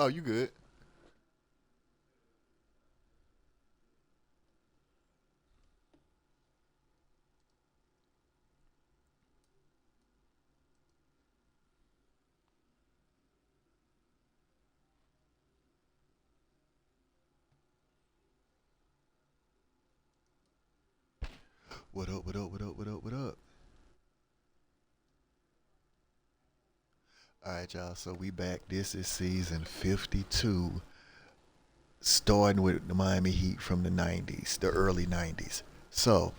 Oh, you good? What up? What up? What up? What up? What up? All right, y'all. So we back. This is season 52, starting with the Miami Heat from the 90's, the early 90's. So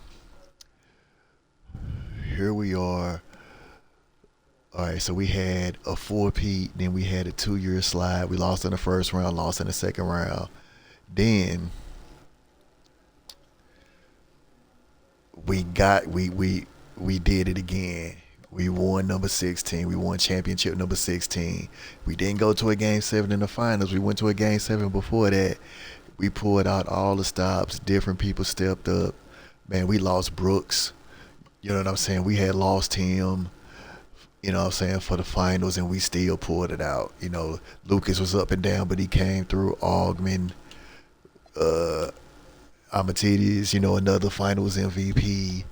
here we are. All right, so we had a four-peat, then we had a 2-year slide. We lost in the first round, lost in the second round. Then we did it again. We won number 16. We won championship number 16. We didn't go to a game 7 in the finals. We went to a game 7 before that. We pulled out all the stops. Different people stepped up. Man, we lost Brooks. You know what I'm saying? We had lost him, you know what I'm saying, for the finals, and we still pulled it out. You know, Lucas was up and down, but he came through. Augman, uh, Amatidis, you know, another finals MVP.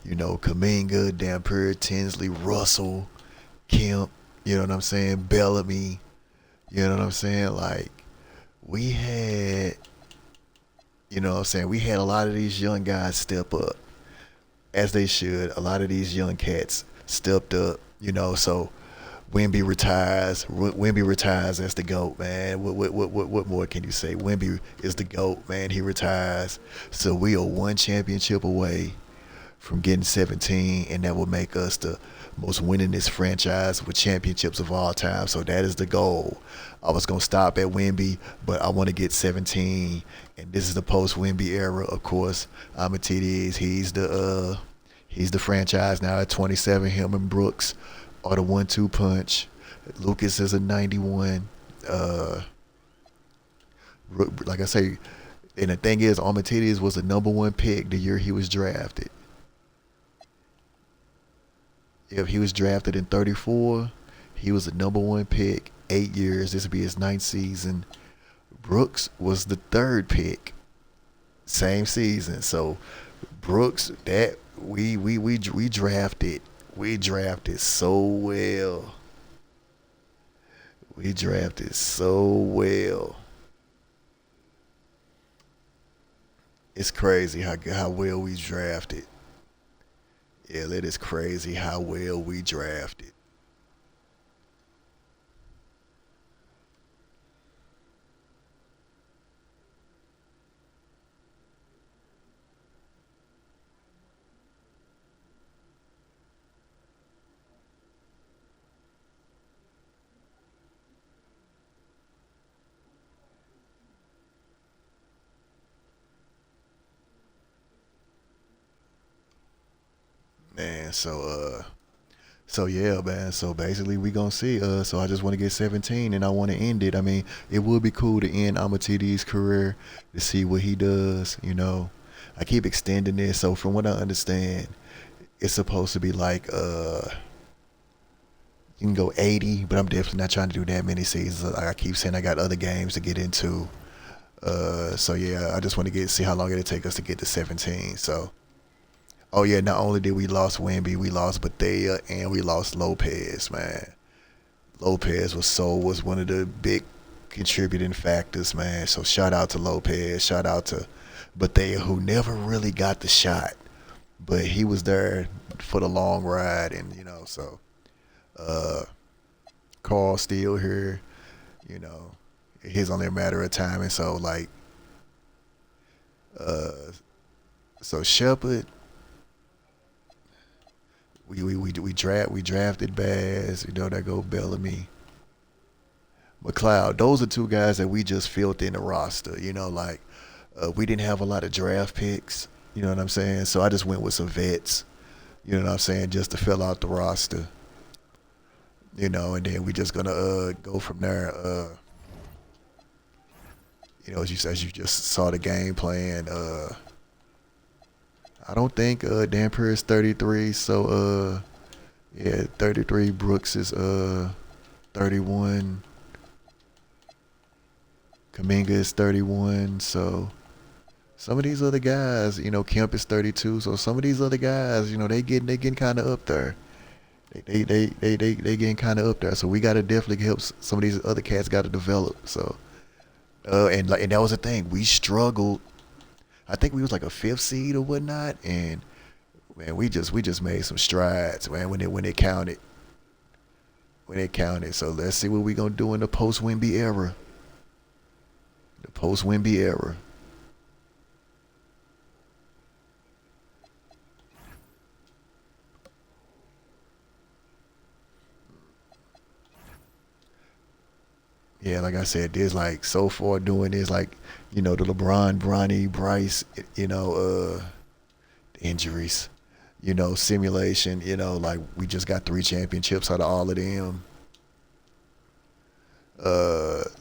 You know, Kaminga, Dampier, Tinsley, Russell, Kemp, you know what I'm saying, Bellamy, you know what I'm saying? Like, we had, you know what I'm saying, we had a lot of these young guys step up, as they should. A lot of these young cats stepped up, you know, so Wemby retires. Wemby retires as the GOAT, man. What more can you say? Wemby is the GOAT, man. He retires. So we are one championship away from getting 17, and that will make us the most winningest franchise with championships of all time. So that is the goal. I was gonna stop at Wemby, but I want to get 17, and this is the post Wemby era, of course. Amatidis, he's the franchise now at 27. Him and Brooks are the 1-2 punch. Lucas is a 91. Uh, like I say, and the thing is, Amatidis was the number one pick the year he was drafted. If he was drafted in 34, he was the number one pick. 8 years. This would be his ninth season. Brooks was the third pick, same season. So Brooks, that we drafted, we drafted so well. We drafted so well. It's crazy how well we drafted. Yeah, that is crazy how well we drafted. Man, so yeah, man. So basically, we gonna see. So I just want to get 17, and I want to end it. I mean, it would be cool to end Amatidi's career to see what he does. You know, I keep extending this. So from what I understand, it's supposed to be like you can go 80, but I'm definitely not trying to do that many seasons. Like I keep saying, I got other games to get into. So yeah, I just want to get see how long it'll take us to get to 17. So. Oh yeah, not only did we lost Wemby, we lost Bethea and we lost Lopez, man. Lopez was one of the big contributing factors, man. So shout out to Lopez, shout out to Bethea, who never really got the shot, but he was there for the long ride, and you know, so uh, Carl still here, you know, it's only a matter of time, and so like, uh, so Shepard, we drafted Baz, you know, that go Bellamy, McLeod. Those are two guys that we just filled in the roster. You know, like we didn't have a lot of draft picks. You know what I'm saying? So I just went with some vets. You know what I'm saying? Just to fill out the roster. You know, and then we just gonna go from there. You know, as you just saw the game plan. I don't think Dampier is 33. So yeah, 33. Brooks is 31. Kaminga is 31. So some of these other guys, Kemp is 32. So some of these other guys, they getting kind of up there. They getting kind of up there. So we got to definitely help some of these other cats got to develop. So and that was the thing. We struggled. I think we was like a fifth seed or whatnot, and man, we just made some strides, man. When it counted. So let's see what we gonna do in the post Wimby era. The post Wimby era. Yeah, like I said, there's like so far doing this, like the LeBron, Bronny, Bryce, injuries, simulation, like we just got 3 championships out of all of them.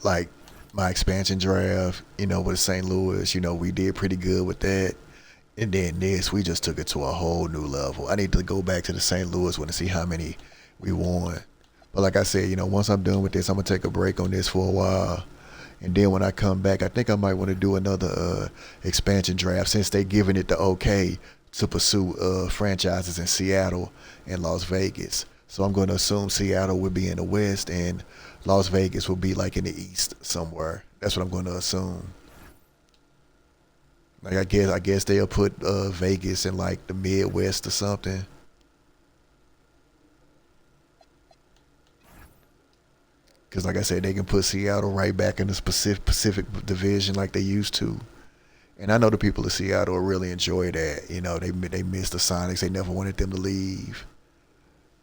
Like my expansion draft, with St. Louis, we did pretty good with that. And then this, we just took it to a whole new level. I need to go back to the St. Louis one to see how many we won. But like I said, once I'm done with this, I'm gonna take a break on this for a while. And then when I come back, I think I might want to do another expansion draft since they giving it the okay to pursue franchises in Seattle and Las Vegas. So I'm going to assume Seattle would be in the West and Las Vegas will be like in the East somewhere. That's what I'm going to assume. Like I guess they'll put Vegas in like the Midwest or something. Because like I said, they can put Seattle right back in the Pacific Division like they used to. And I know the people of Seattle will really enjoy that. They missed the Sonics. They never wanted them to leave.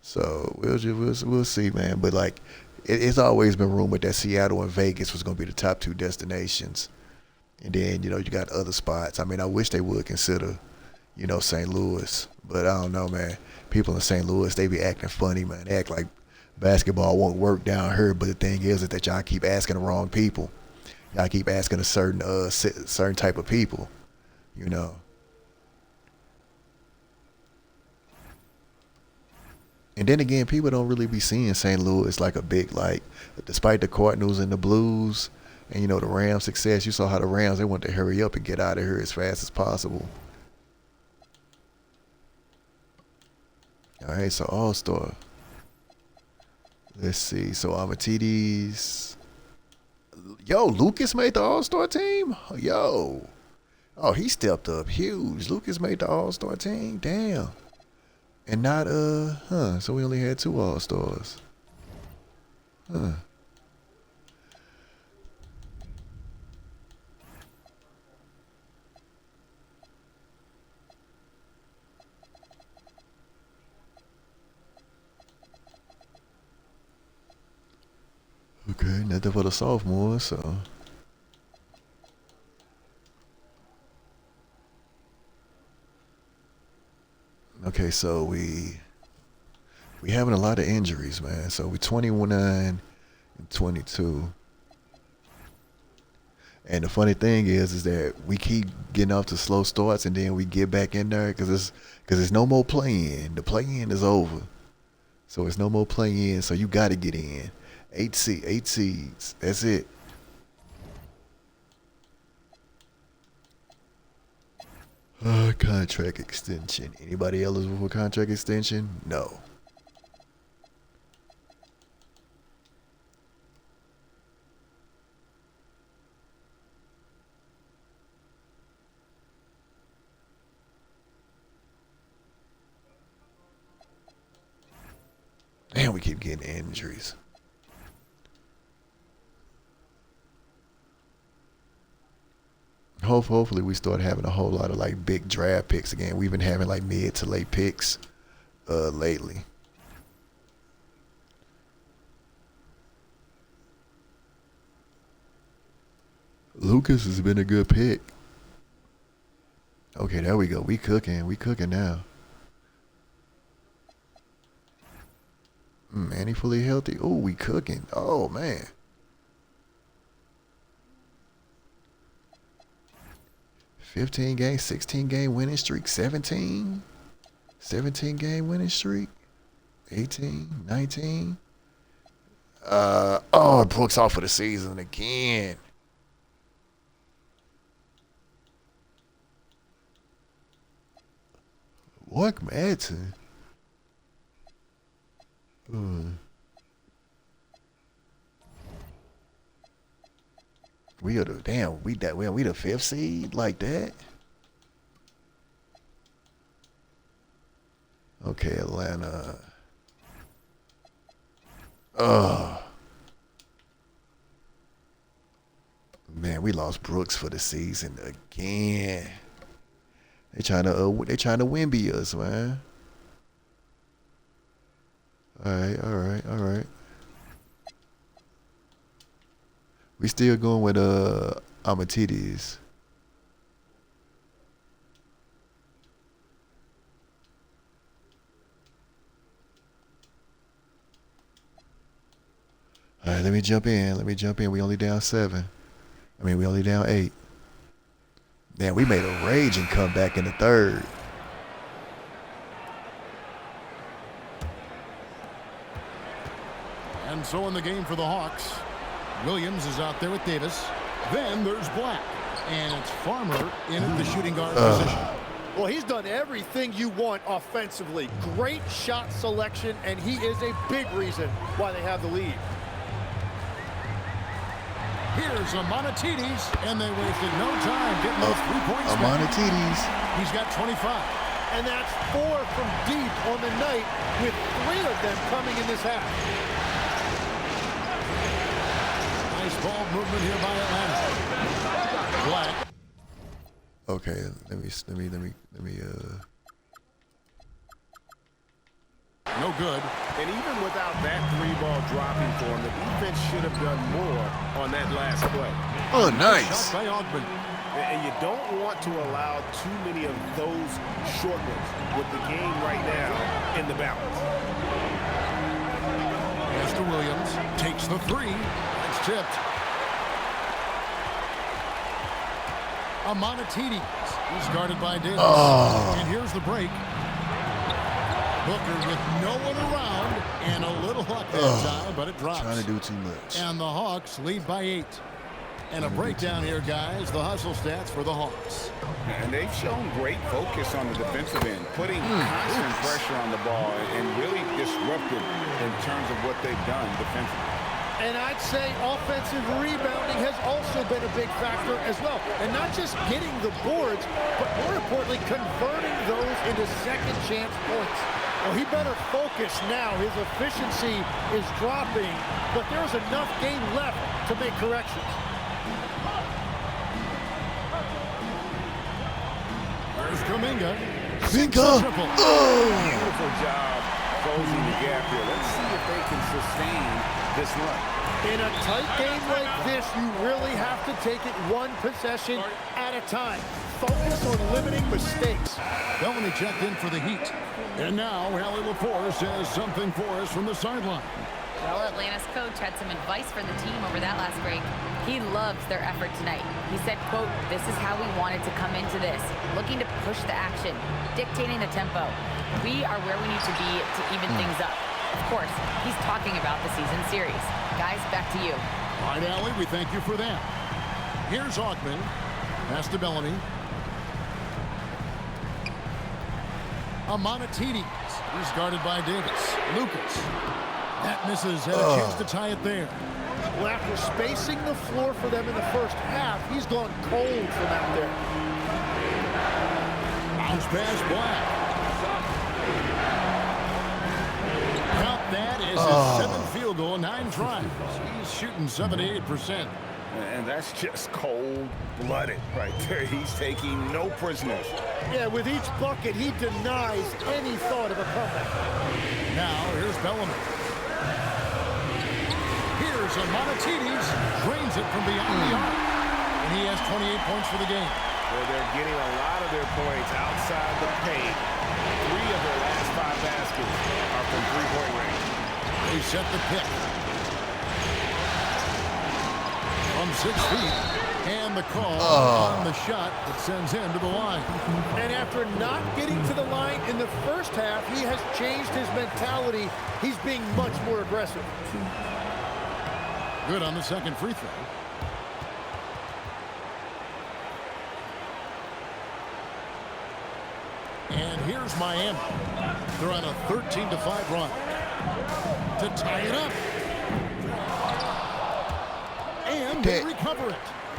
So we'll see, man. But like, it's always been rumored that Seattle and Vegas was going to be the top 2 destinations. And then you got other spots. I mean, I wish they would consider, St. Louis. But I don't know, man. People in St. Louis, they be acting funny, man. They act like basketball won't work down here. But the thing is that y'all keep asking the wrong people. Y'all keep asking a certain type of people, you know. And then again, people don't really be seeing St. Louis like a big like. Despite the Cardinals and the Blues, and the Rams' success, you saw how the Rams they want to hurry up and get out of here as fast as possible. All right, so All Star. Let's see. So Amatidis. Yo, Lucas made the All Star team. Yo. Oh, he stepped up huge. Lucas made the All Star team. Damn. And not So we only had 2 All Stars. Huh. Okay, nothing for the sophomores, so. Okay, so we having a lot of injuries, man. So we 21 and 22. And the funny thing is that we keep getting off to slow starts, and then we get back in there because it's no more play-in. The play-in is over, so it's no more play-in. So you got to get in. 8 seeds. That's it. Contract extension. Anybody eligible for contract extension? No. Damn, we keep getting injuries. Hopefully we start having a whole lot of like big draft picks again. We've been having like mid to late picks lately. Lucas has been a good pick. Okay, there we go. We cooking. We cooking now. Manny fully healthy. Oh, we cooking. Oh man. 15 game, 16 game winning streak, 17 game winning streak, 18, 19. Oh, Brooks off for the season again. Mark Madsen. We are the we the 5th seed like that. Okay, Atlanta. Man, we lost Brooks for the season again. They trying to win us, man. All right. We still going with Amatides. All right, let me jump in. We only down 7. We only down 8. Man, we made a raging comeback in the 3rd. And so in the game for the Hawks, Williams is out there with Davis. Then there's Black. And it's Farmer in at the shooting guard position. Well, he's done everything you want offensively. Great shot selection, and he is a big reason why they have the lead. Here's Amanatides, and they wasted no time getting those 3 points. Amanatides. He's got 25. And that's 4 from deep on the night, with 3 of them coming in this half. Nice ball movement here by Atlanta. Black. Okay, let me No good. And even without that 3-ball dropping for him, the defense should have done more on that last play. Oh, nice. Shot by Ogden. And you don't want to allow too many of those short ones with the game right now in the balance. Mr. Williams takes the 3. It's tipped. Amanatides. He's guarded by Davis. And here's the break. Booker with no one around and a little luck that time, but it drops. Trying to do too much. And the Hawks lead by 8. And a breakdown here, guys. The hustle stats for the Hawks. And they've shown great focus on the defensive end, putting constant pressure on the ball and really disruptive in terms of what they've done defensively. And I'd say offensive rebounding has also been a big factor as well. And not just getting the boards, but more importantly, converting those into second chance points. Well, he better focus now. His efficiency is dropping, but there's enough game left to make corrections. There's Kuminga. Beautiful job closing the gap here. Let's see if they can sustain this run. In a tight game like this, you really have to take it one possession at a time. Focus on limiting mistakes. Bellamy checked in for the Heat. And now, Allie LaForce has something for us from the sideline. Well, Atlanta's coach had some advice for the team over that last break. He loves their effort tonight. He said, quote, "This is how we wanted to come into this, looking to push the action, dictating the tempo. We are where we need to be to even things up." Of course, he's talking about the season series. Guys, back to you. All right, Allie, we thank you for that. Here's Augman. Pass to Bellamy. Amanatides. He's guarded by Davis. Lucas. That misses. Had a chance to tie it there. Well, after spacing the floor for them in the first half, he's gone cold from out there. Bounce pass, Black. Count that as his 7th field goal, 9 tries. He's shooting 78%. And that's just cold-blooded right there. He's taking no prisoners. Yeah, with each bucket, he denies any thought of a comeback. Now, here's Bellamy. Here's Amanatides. Drains it from beyond the arc. And he has 28 points for the game. Well, they're getting a lot of their points outside the paint. 3 of their last 5 baskets are from three-point range. They set the pick. From 6 feet. And the call on the shot that sends him to the line. And after not getting to the line in the first half, he has changed his mentality. He's being much more aggressive. Good on the second free throw. And here Here's Miami. They're on a 13-5 run. To tie it up. And they recover it.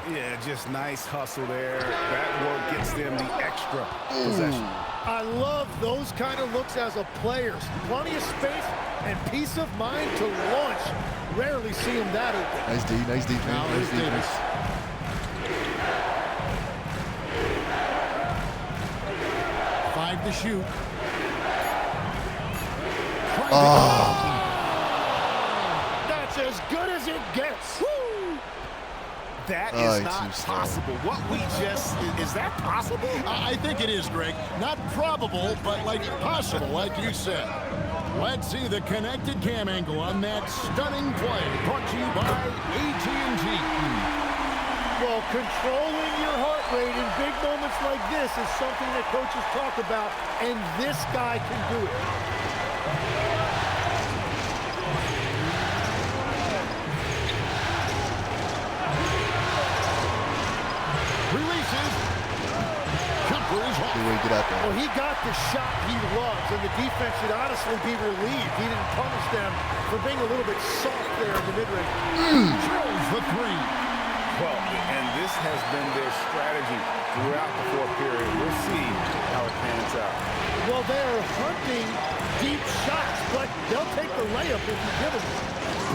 Yeah, just nice hustle there. That work gets them the extra possession. I love those kind of looks as a player. Plenty of space and peace of mind to launch. Rarely see him that open. Nice D, nice defense. Now Nice here's defense. Davis. 5 to shoot. That's as good as it gets. Woo! That Oh, is he's not too slow. possible. What we just, is that possible? I think it is, Greg. Not probable, but like possible, like you said. Let's see the connected cam angle on that stunning play. Brought to you by AT&T. Well, controlling your heart rate in big moments like this is something that coaches talk about, and this guy can do it. Releases. Jumper is off. Good way to get out there. Well, he got the shot he loves, and the defense should honestly be relieved. He didn't punish them for being a little bit soft there in the mid-range. Drills the three. Well, and this has been their strategy throughout the fourth period. We'll see how it pans out. Well, they're hunting deep shots, but they'll take the layup if you give them.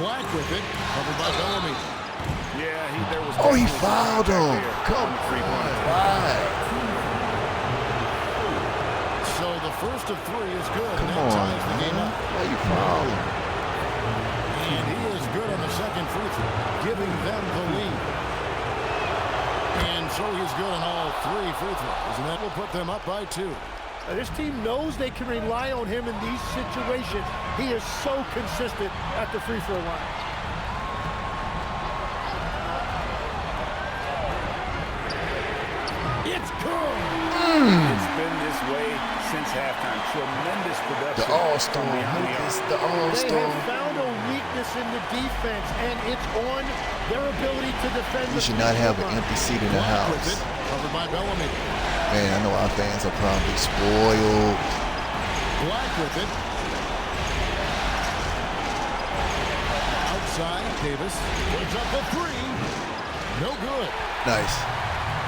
Black with it. Covered by Bellamy. Yeah, there was. Oh, he definitely fouled some him. contact there Come on the three-point. on. Why? So the first of 3 is good. Come and that on, ties the game man. up. Why you fouling? And he is good on the second free throw, giving them the lead. And so he's good on all 3 free throws, and that will put them up by 2. Now, this team knows they can rely on him in these situations. He is so consistent at the free throw line. It's good. It's been this way since halftime. Tremendous production. The All-Star. from behind the arc. It's the They All-Star. have found a weakness in the defense, and it's on their ability to defend. We the should free not throw have an line. empty seat in the Black with it, house. covered by Bellamy. Man, I know our fans are probably spoiled. Black with it. Outside, Davis puts up a 3. No good. Nice.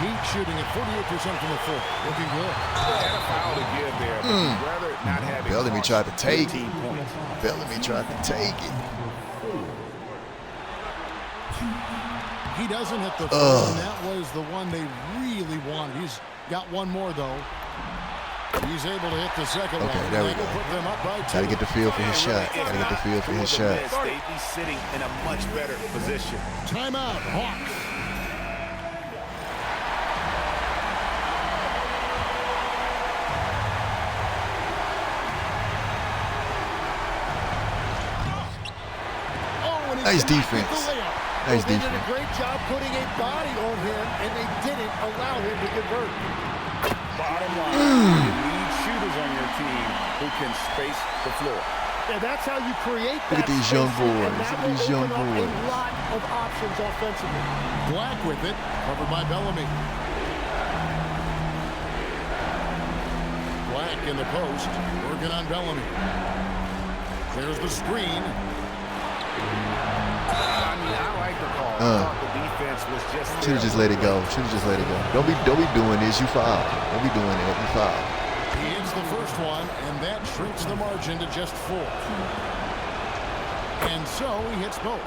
Heat shooting at 48% from the floor. Looking good. Had a foul to give there, but he'd rather not have it. Bellamy cost tried to take 15 it. points. Bellamy tried to take it. He doesn't hit the first, and that was the one they really wanted. He's got one more, though. He's able to hit the second one. Okay, there we That will go. put them up by 2. Gotta get the feel for his shot. Gotta get the feel for his shot. They'd be sitting in a much better position. Timeout, Hawks. Oh, and he Nice cannot get defense. the layup. Nice They did a defense. great job putting a body on him, and they didn't allow him to convert. Bottom line, you need shooters on your team who can space the floor. And that's how you create Look that at these young spacing, and boys. that Look at will these young open up boys. a lot of options offensively. Black with it, covered by Bellamy. Black in the post, working on Bellamy. There's the screen. I mean, I like the call. I thought the defense was just. Should have just let it go. Should have just let it go. Don't be doing this. You foul. Don't be doing that. You foul. He hits the first one, and that shrinks the margin to just 4. And so he hits both.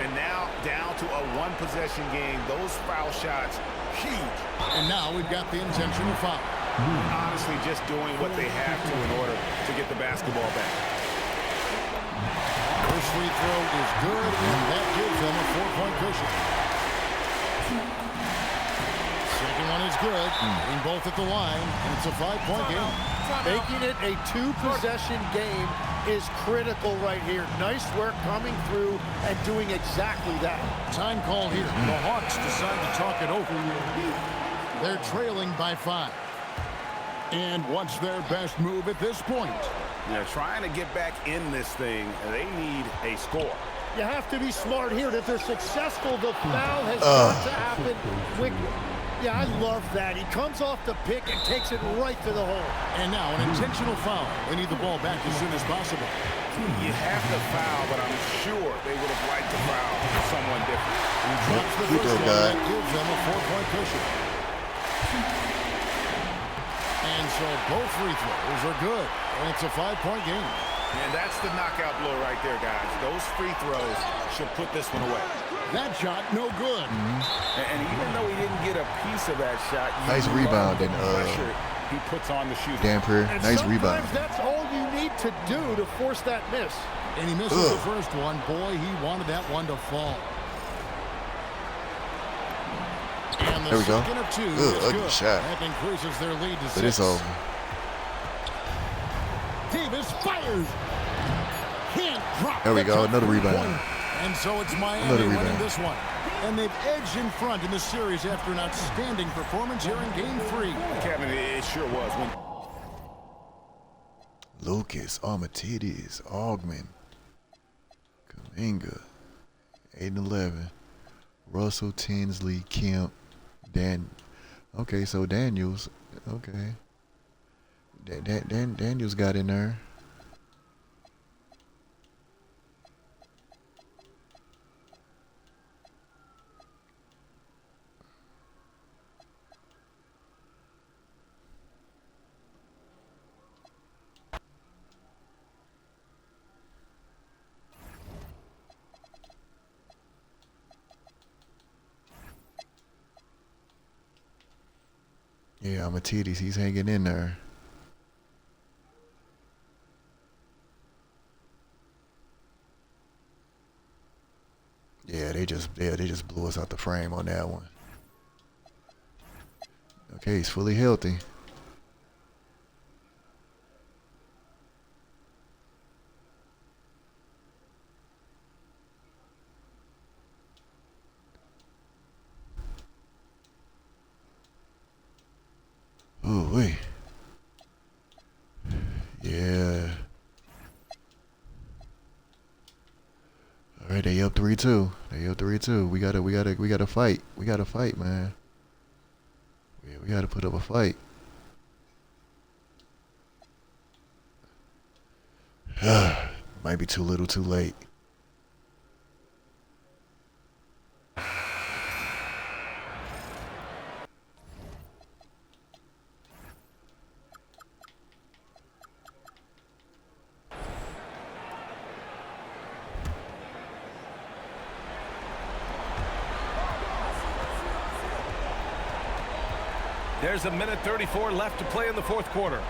And now down to a one-possession game. Those foul shots, huge. And now we've got the intentional foul. Honestly, just doing what they have to in order to get the basketball back. First free throw is good, and that gives them a 4-point cushion. Second one is good. Being both at the line, and it's a 5-point game. Making it a 2-possession game is critical right here. Nice work coming through and doing exactly that. Time call here. The Hawks decide to talk it over. They're trailing by 5. And what's their best move at this point? They're trying to get back in this thing. They need a score. You have to be smart here. And if they're successful, the foul has got to happen quickly. Yeah, I love that. He comes off the pick and takes it right to the hole. And now an intentional foul. They need the ball back as soon as possible. You have to foul, but I'm sure they would have liked to foul someone different. He drops the Free first throw one. guy. That gives them a 4-point cushion. And so both free throws are good. And it's a 5-point game. And that's the knockout blow right there, guys. Those free throws should put this one away. That shot, no good. And even though he didn't get a piece of that shot, you Nice love rebound, the and, pressure he puts on the shooter. Dan Prayer, And nice sometimes rebound. that's all you need to do to force that miss. And he misses the first one. Boy, he wanted that one to fall. And the There we go. second of 2 is Ugly good. shot. That increases their lead to 6. But it's over. Davis fires. Can't drop. There we Gets go. a Another rebound. three-pointer. And so it's Miami Another winning rebound. this one. And they've edged in front in the series after an outstanding performance here in Game 3. Kevin, it sure was. Lucas, Armatides, Augman, Kuminga, 8-11, Russell, Tinsley, Kemp, Dan. Okay, so Daniels. Okay. Daniels got in there. Yeah, Armatides, he's hanging in there. Yeah, they just blew us out the frame on that one. Okay, he's fully healthy. Ooh, wait. Yeah. All right, they up 3-2. They up 3-2. We gotta fight. We gotta fight, man. Yeah, we gotta put up a fight. Might be too little, too late. There's a minute 34 left to play in the fourth quarter.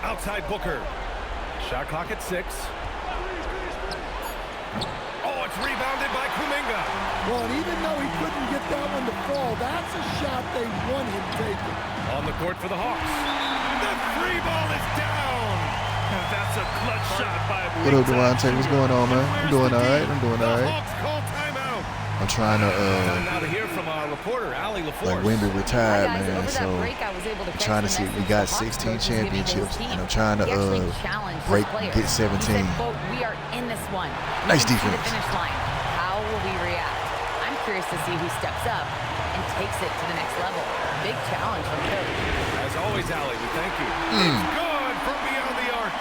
Outside Booker. Shot clock at 6. Oh, it's rebounded by Kuminga. Well, and even though he couldn't get that one to fall, that's a shot they want him taking. On the court for the Hawks. The free ball is down. And that's a clutch shot by What up, Devontae? What's going on, man? I'm doing all right. I'm doing all right. Hawks call timeout. I'm trying to, Time now to hear from our reporter, Allie LaForce. like Wemby retired, Hi, guys. man. Over So that break, I was able to I'm catch trying to the see. We message got the Hawks 16 coach was giving his championships, team. and I'm trying to He actually challenged his break, players. get 17. He said, quote, "We are in this one. We Nice can see the defense. finish line. How will we react? I'm curious to see who steps up and takes it to the next level. Big challenge from coach." As always, Allie, we thank you. It's good from beyond the arc.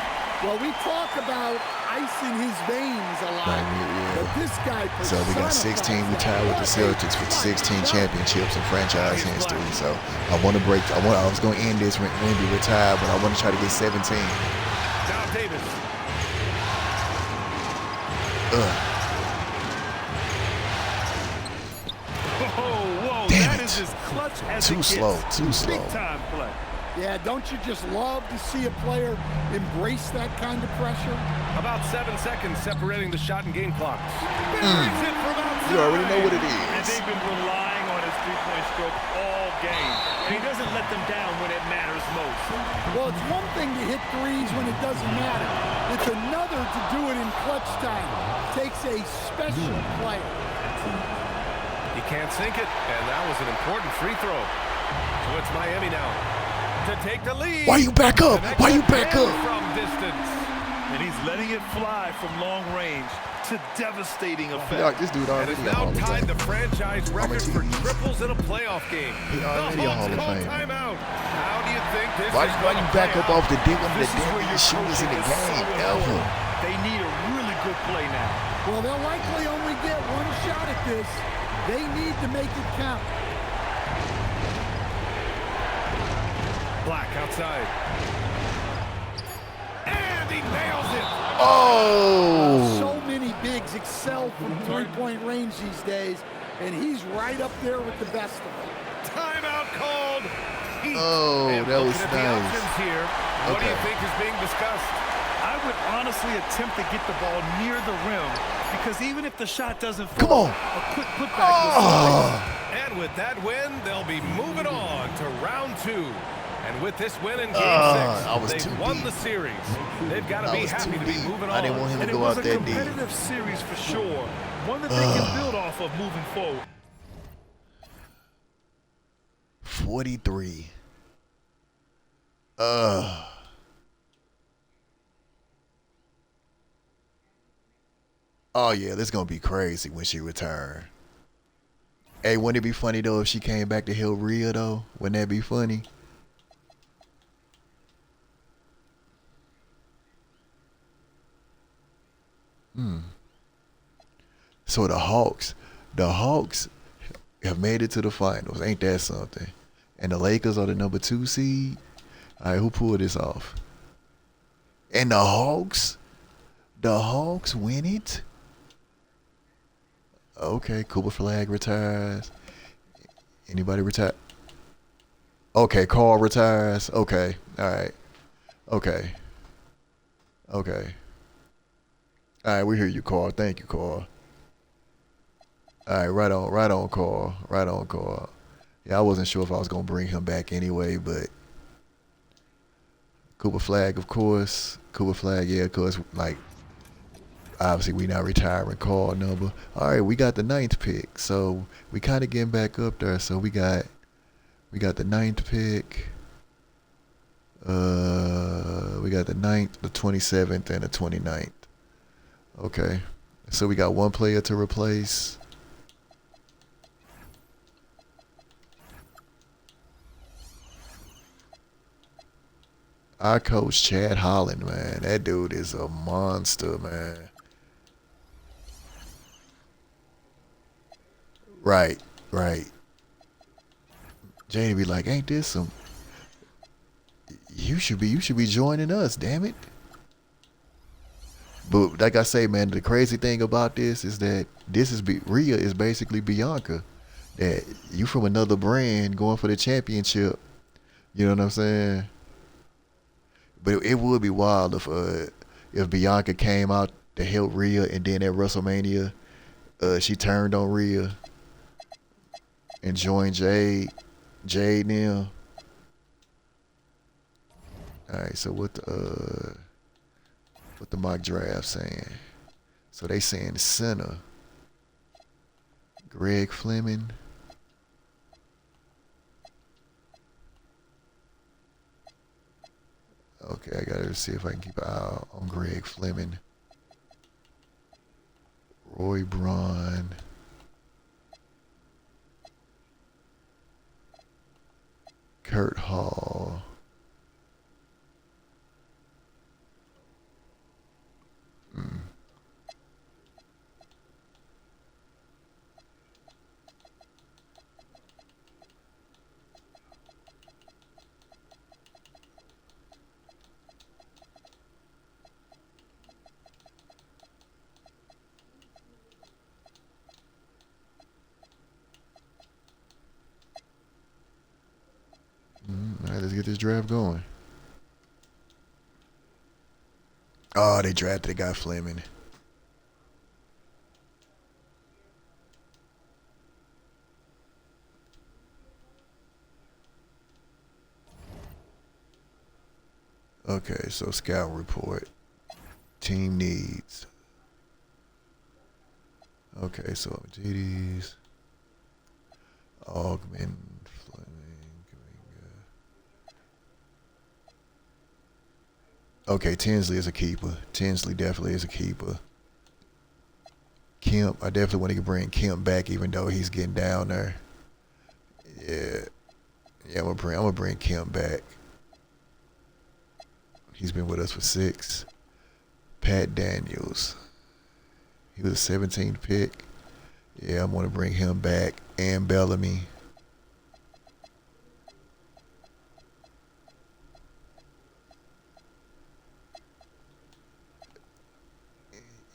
Well, we talk about ice in his veins a lot, Yeah. but this guy So we got 16. We tied with the Celtics with 16 championships in franchise history. So I want to break. I was going to end this when Wemby retired, but I want to try to get 17. Now Davis. Whoa, Damn that it. is as clutch as Too it gets. slow, too slow. Big time play. Yeah, don't you just love to see a player embrace that kind of pressure? About 7 seconds separating the shot and game clocks. Buries it from outside. You already know what it And is. they've been relying on his three-point stroke all game. And he doesn't let them down when it matters most. Well, it's one thing to hit threes when it doesn't matter. It's another to do it in clutch time. Takes a special player. He can't sink it, and that was an important free throw. So it's Miami now to take the lead. Why you back up? Why you back And up? from distance. And he's letting it fly from long range to devastating effect. Yeah, this dude And already has a Hall now of tied Fame. the franchise record for triples in a playoff game. He The already a Hawks Hall of call Fame. timeout. How do you think this Why is you going to back play up out? off the dig one of the This is where your deadliest shooters in coaching the is so game important. ever? They need a really good play now. Well, they'll likely only get one shot at this. They need to make it count. Black outside. And he nails it. Oh! So many bigs excel from three-point range these days, and he's right up there with the best of them. Timeout called. Heat. Oh, And that was looking at the nice. options here, what do you Okay. think is being discussed? I would honestly attempt to get the ball near the rim because even if the shot doesn't Come fall, on. a quick putback will Oh! And with that win, they'll be moving on to round 2. And with this win in Game 6, I was they've too won deep. the series. They've got to I be was happy too to be deep. moving on. I didn't want him And to it go was out a that deep. competitive series for sure. One that they can build off of moving forward. 43. Oh yeah, this gonna be crazy when she return. Hey, wouldn't it be funny though if she came back to help Rhea though? Wouldn't that be funny? So the Hawks have made it to the finals. Ain't that something? And the Lakers are the number 2 seed. All right, who pulled this off? And the Hawks win it. Okay, Cooper Flag retires. Anybody retire? Okay, Carl retires. Okay, all right. Okay. All right, we hear you, Carl. Thank you, Carl. All right, right on, Carl. Yeah, I wasn't sure if I was gonna bring him back anyway, but Cooper Flag, of course. Cooper Flag, yeah, cause like obviously we not retiring Carl number. All right, we got the 9th pick, so we kind of getting back up there. So we got the 9th pick. We got the 9th, the 27th, and the 29th. Okay, so we got one player to replace. Our coach, Chad Holland, man. That dude is a monster, man. Right. Janie be like, ain't this some... You should be joining us, damn it. But like I say, man, the crazy thing about this is that Rhea is basically Bianca. That you from another brand going for the championship. You know what I'm saying? But it would be wild if Bianca came out to help Rhea and then at WrestleMania, she turned on Rhea and joined Jade now. All right, so what the mock draft saying? So they saying center, Greg Fleming. Okay, I gotta see if I can keep an eye out on Greg Fleming. Roy Braun. Kurt Hall. All right, let's get this draft going. Oh, they drafted the guy Fleming. Okay, so scout report. Team needs. Okay, so GDs. Augment, Fleming, Kaminga. Okay, Tinsley is a keeper. Tinsley definitely is a keeper. Kemp, I definitely want to bring Kemp back, even though he's getting down there. Yeah, I'm gonna bring Kemp back. He's been with us for 6. Pat Daniels, he was a 17th pick. Yeah, I'm gonna bring him back. And Bellamy.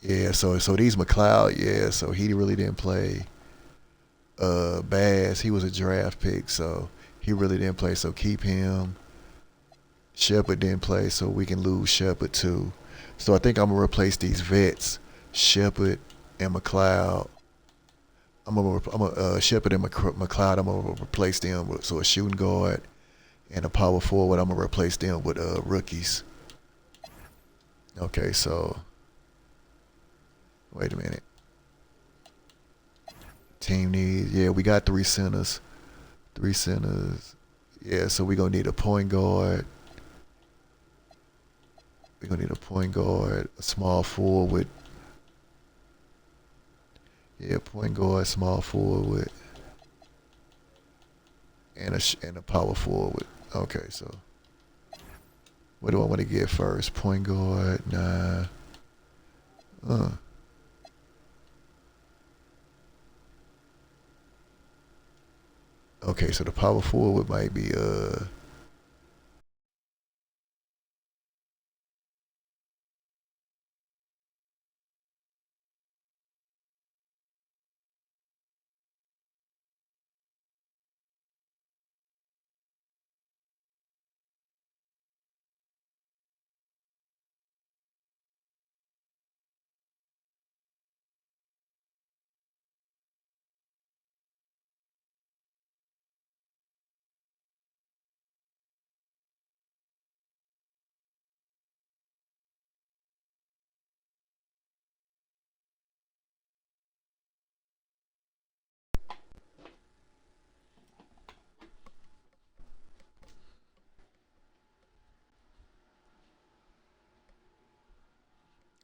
Yeah, so these McLeod, yeah, so he really didn't play. Bass, he was a draft pick, so he really didn't play. So keep him. Shepard didn't play, so we can lose Shepard too. So I think I'm gonna replace these vets, Shepard and McLeod. Shepard and McLeod. I'm gonna replace them with a shooting guard and a power forward. I'm gonna replace them with rookies. Okay, so wait a minute. Team needs, yeah, we got 3 centers. 3 centers. Yeah, so we're gonna need a point guard. We're gonna need a point guard, a small forward. Yeah, point guard, small forward, and a power forward. Okay, so what do I want to get first? Point guard, nah. Okay, so the power forward might be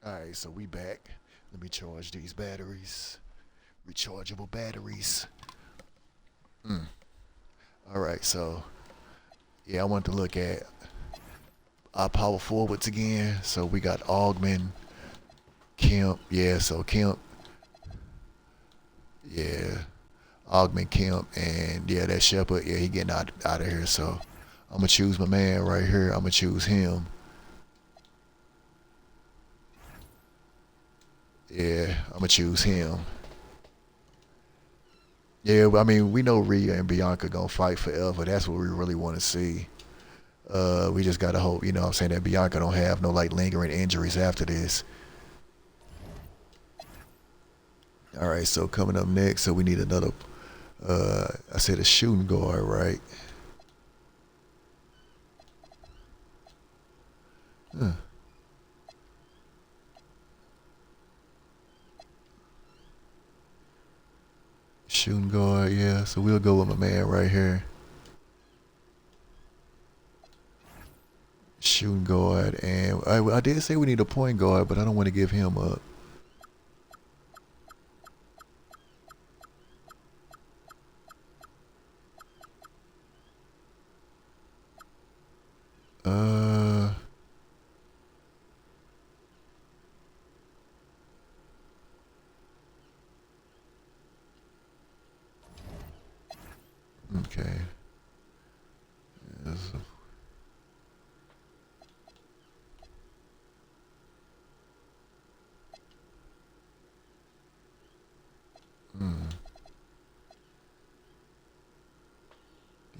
all right, so we back. Let me charge these batteries. Rechargeable batteries. All right, so yeah, I want to look at our power forwards again. So we got Augman, Kemp. Yeah, so Kemp. Yeah, Augman, Kemp, and yeah, that Shepard. Yeah, he getting out of here. So I'm gonna choose my man right here. I'm gonna choose him. Yeah, I'm gonna choose him. Yeah, I mean, we know Rhea and Bianca gonna fight forever. That's what we really want to see. We just gotta hope, you know what I'm saying, that Bianca don't have no like lingering injuries after this. All right, so coming up next, so we need another, I said a shooting guard, right? Shooting guard, yeah. So we'll go with my man right here. Shooting guard, and I did say we need a point guard, but I don't want to give him up. Okay. Yes.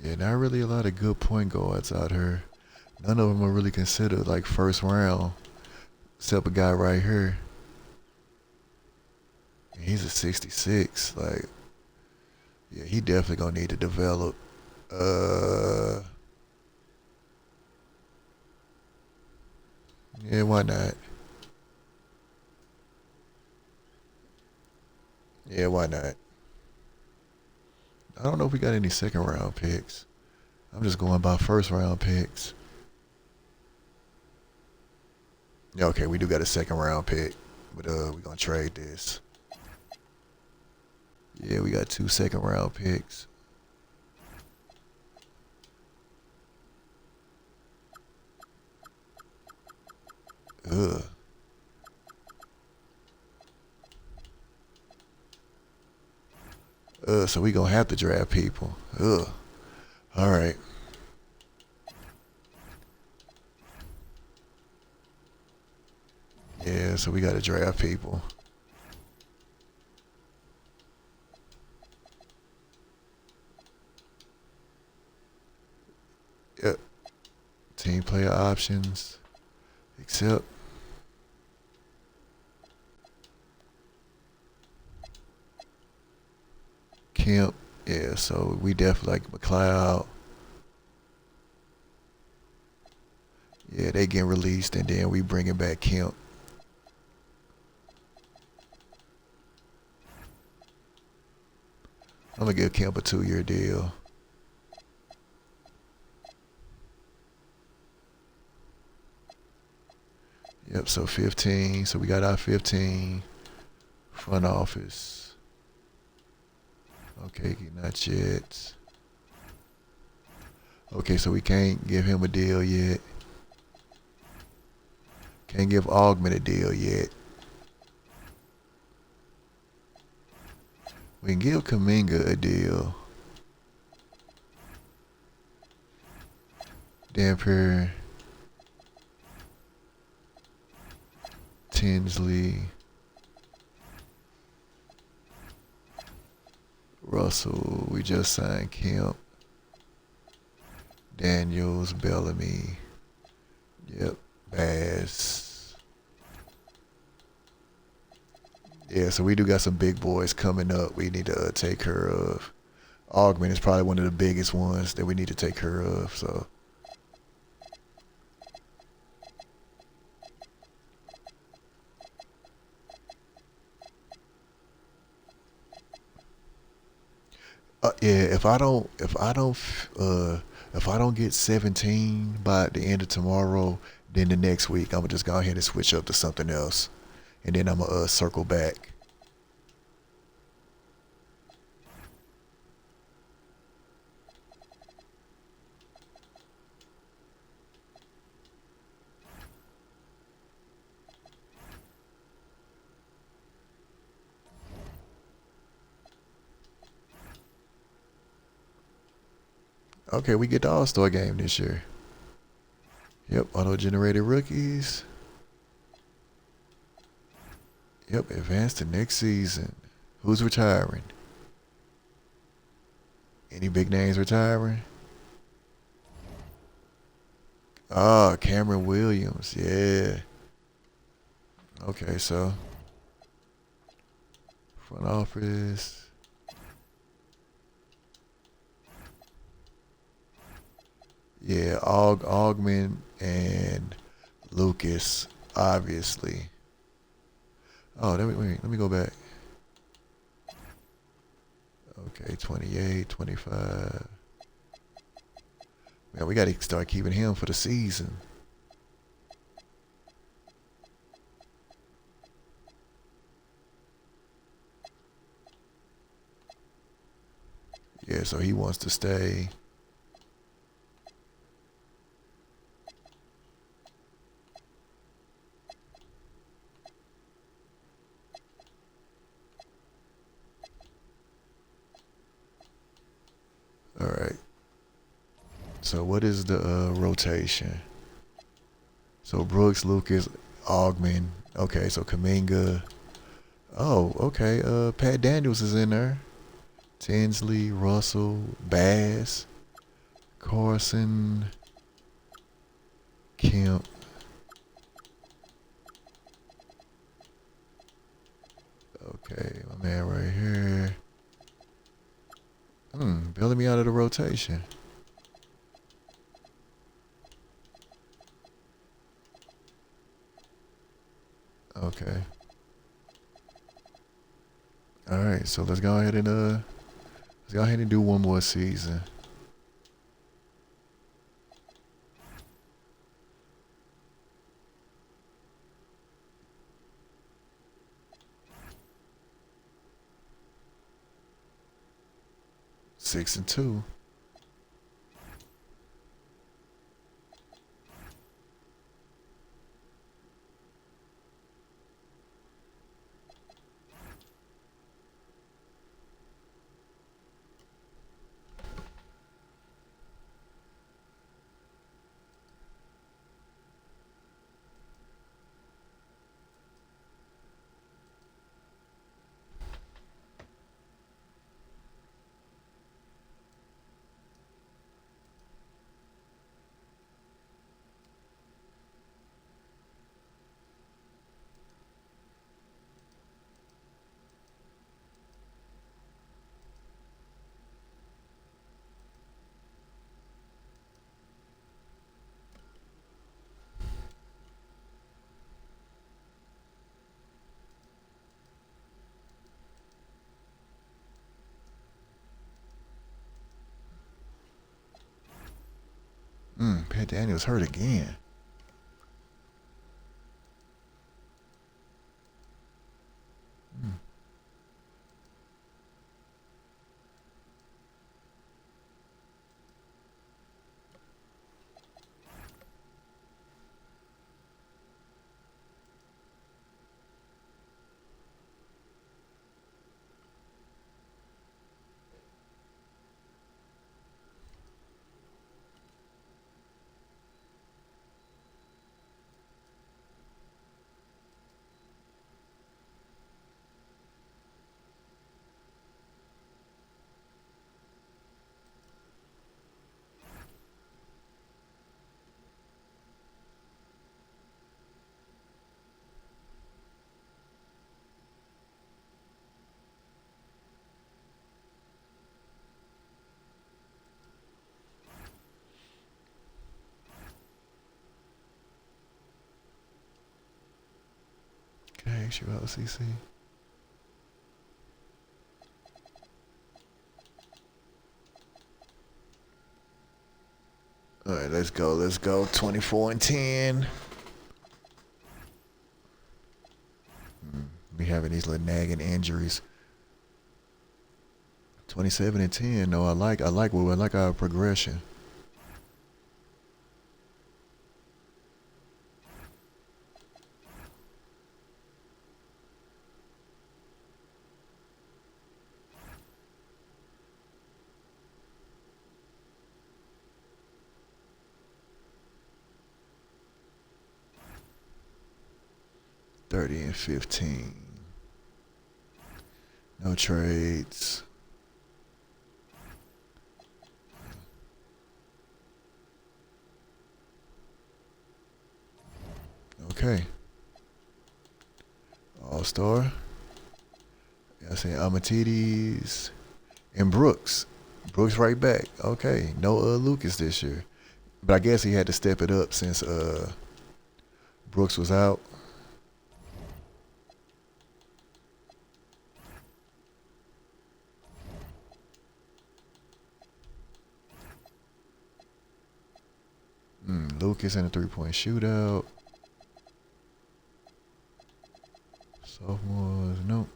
Yeah, not really a lot of good point guards out here. None of them are really considered like first round, except a guy right here. And he's a 66. Like, yeah, he definitely gonna need to develop. Yeah, why not? Yeah, why not? I don't know if we got any second round picks. I'm just going by first round picks. Yeah, okay, we do got a second round pick, but we're gonna trade this. Yeah, we got 2 second round picks. Ugh. So we gonna have to draft people. Ugh. All right. Yeah, so we gotta draft people. Yep. Team player options. Accept. Kemp. Yeah, so we definitely like McLeod. Yeah, they getting released, and then we bringing back Kemp. I'm gonna give Kemp a 2-year deal. Yep, so 15. So we got our 15. Front office. Okay, not yet. Okay, so we can't give him a deal yet. Can't give Augment a deal yet. We can give Kuminga a deal. Dampier. Tinsley. Russell. We just signed Kemp. Daniels. Bellamy. Yep. Bass. Yeah, so we do got some big boys coming up we need to take care of. Augment is probably one of the biggest ones that we need to take care of, so. Yeah, if I don't get 17 by the end of tomorrow, then the next week I'm gonna just go ahead and switch up to something else, and then I'm gonna circle back. Okay, we get the All-Star game this year. Yep, auto-generated rookies. Yep, advance to next season. Who's retiring? Any big names retiring? Ah, Cameron Williams. Yeah. Okay, so front office. Yeah, Augment and Lucas, obviously. Oh, let me go back. Okay, 28, 25. Man, we got to start keeping him for the season. Yeah, so he wants to stay. All right. So what is the rotation? So Brooks, Lucas, Augment. Okay, so Kuminga. Oh, okay. Pat Daniels is in there. Tinsley, Russell, Bass, Carson, Kemp. Okay, my man right here. Bailing me out of the rotation. Okay. All right, so let's go ahead and do one more season. 6-2. Pat Daniels hurt again. Okay, shoot out CC. All right, let's go. Let's go. 24-10. Be having these little nagging injuries. 27-10. No, I like our progression. $30-15. No trades. Okay. All-Star. I say Amatidis and Brooks. Brooks right back. Okay. No Lucas this year. But I guess he had to step it up since Brooks was out. Lucas in a three-point shootout. Sophomores, nope.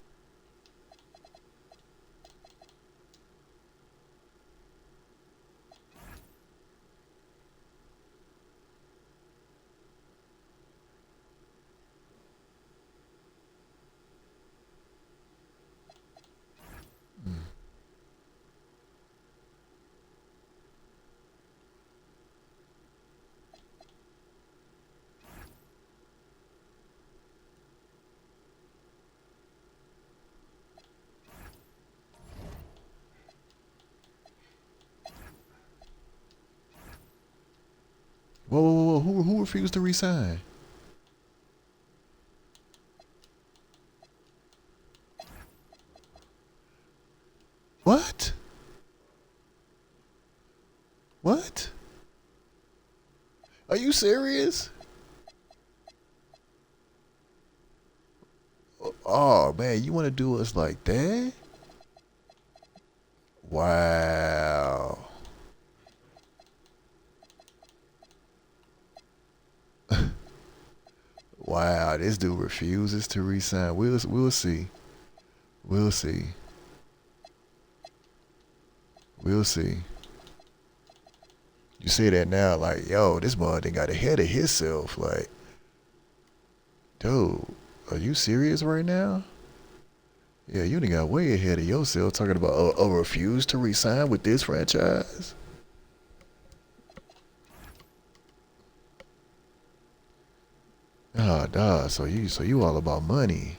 Whoa. Who refused to resign? What? What? Are you serious? Oh, man, you want to do us like that? Wow. Wow, this dude refuses to resign. We'll see. We'll see. We'll see. You say that now, like, yo, this boy done got ahead of himself. Like, dude, are you serious right now? Yeah, you done got way ahead of yourself talking about a refuse to resign with this franchise. Ah, dog. So you all about money,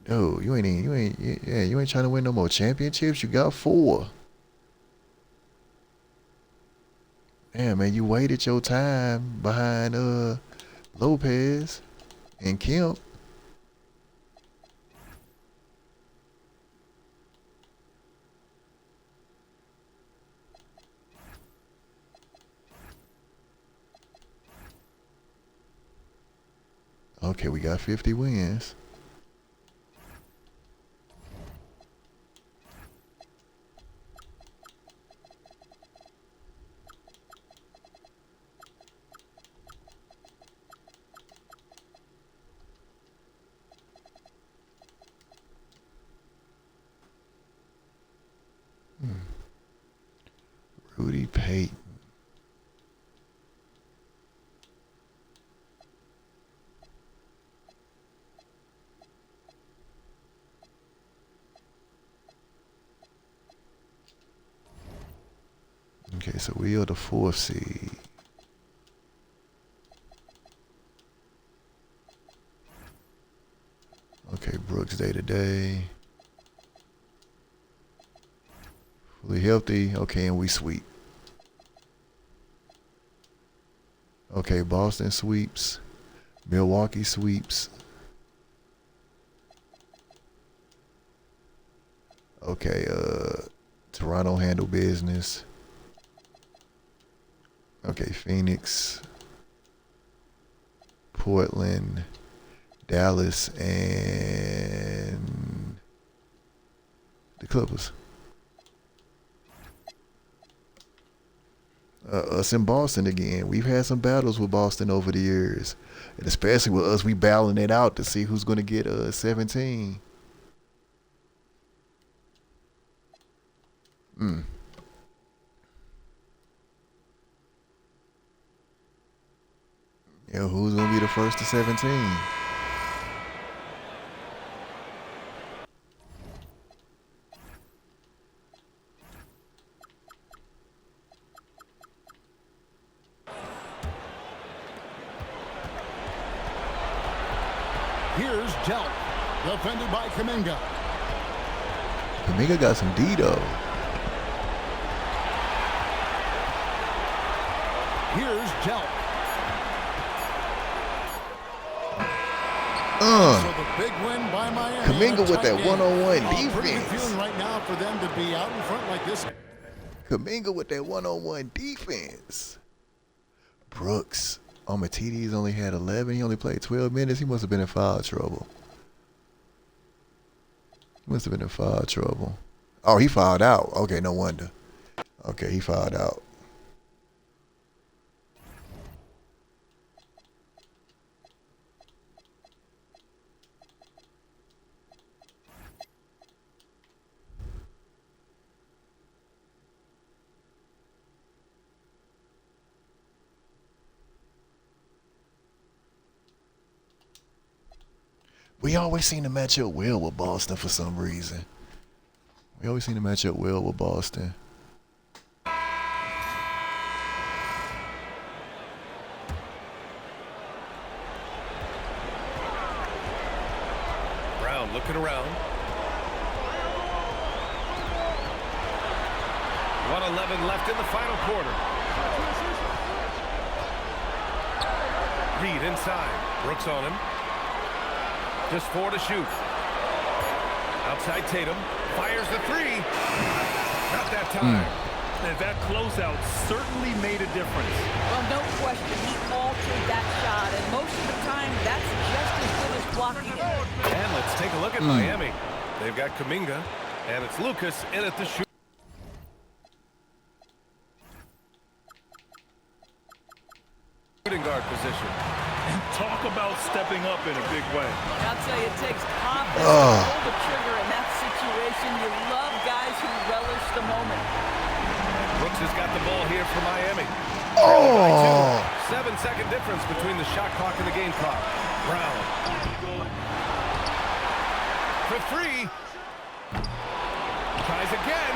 dude. You ain't trying to win no more championships. You got 4. Damn, man, you waited your time behind Lopez and Kemp. Okay, we got 50 wins. Rudy Payton. Okay, so we are the 4th seed. Okay, Brooks day to day. Fully healthy. Okay, and we sweep. Okay, Boston sweeps. Milwaukee sweeps. Okay, Toronto handle business. Okay, Phoenix, Portland, Dallas, and the Clippers. Us in Boston again. We've had some battles with Boston over the years. And especially with us, we battling it out to see who's going to get 17. Yeah, who's going to be the first to 17? Here's Delp, defended by Kuminga. Kuminga got some D, though. Here's Delp. So the big win by Miami. Kuminga with that one-on-one Pretty good defense. feeling right now for them to be out in front like this. Kuminga with that one-on-one defense. Brooks. Matidis only had 11. He only played 12 minutes. He must have been in foul trouble. Oh, he fouled out. Okay, no wonder. Okay, he fouled out. We always seem to match up well with Boston for some reason. Brown looking around. 1:11 left in the final quarter. Reed inside. Brooks on him. Just 4 to shoot. Outside Tatum. Fires the 3. Not that time. And that closeout certainly made a difference. Well, no question. He altered that shot. And most of the time, that's just as good as blocking it. And let's take a look at Miami. They've got Kuminga. And it's Lucas in at the shoot. Shooting guard position. Talk about stepping up in a big way. I'll tell you, it takes confidence to pull the trigger in that situation. situation. You love guys who relish the moment. Brooks has got the ball here for Miami. Oh! 7-second difference between the shot clock and the game clock. Brown. For three. Tries again.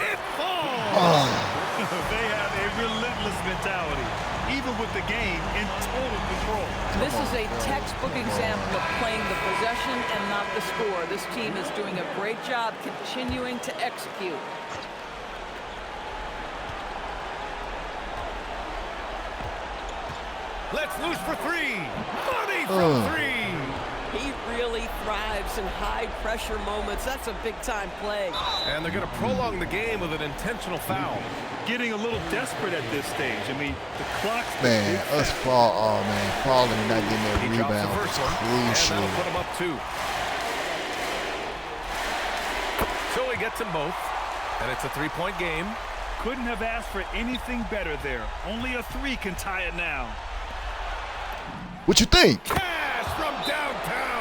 It falls. They have a relentless mentality, even with the game in total control. This is a textbook example of playing the possession and not the score. This team is doing a great job continuing to execute. Let's loose for three. Money from three. He really thrives in high-pressure moments. That's a big-time play. And they're going to prolong the game with an intentional foul. Getting a little desperate at this stage. I mean, the clock's... Man, us falling and not getting that He drops the rebound first is one, and crucial. that'll put him up 2. So he gets them both, and it's a 3-point game. Couldn't have asked for anything better there. Only a 3 can tie it now. What you think? Cash from downtown.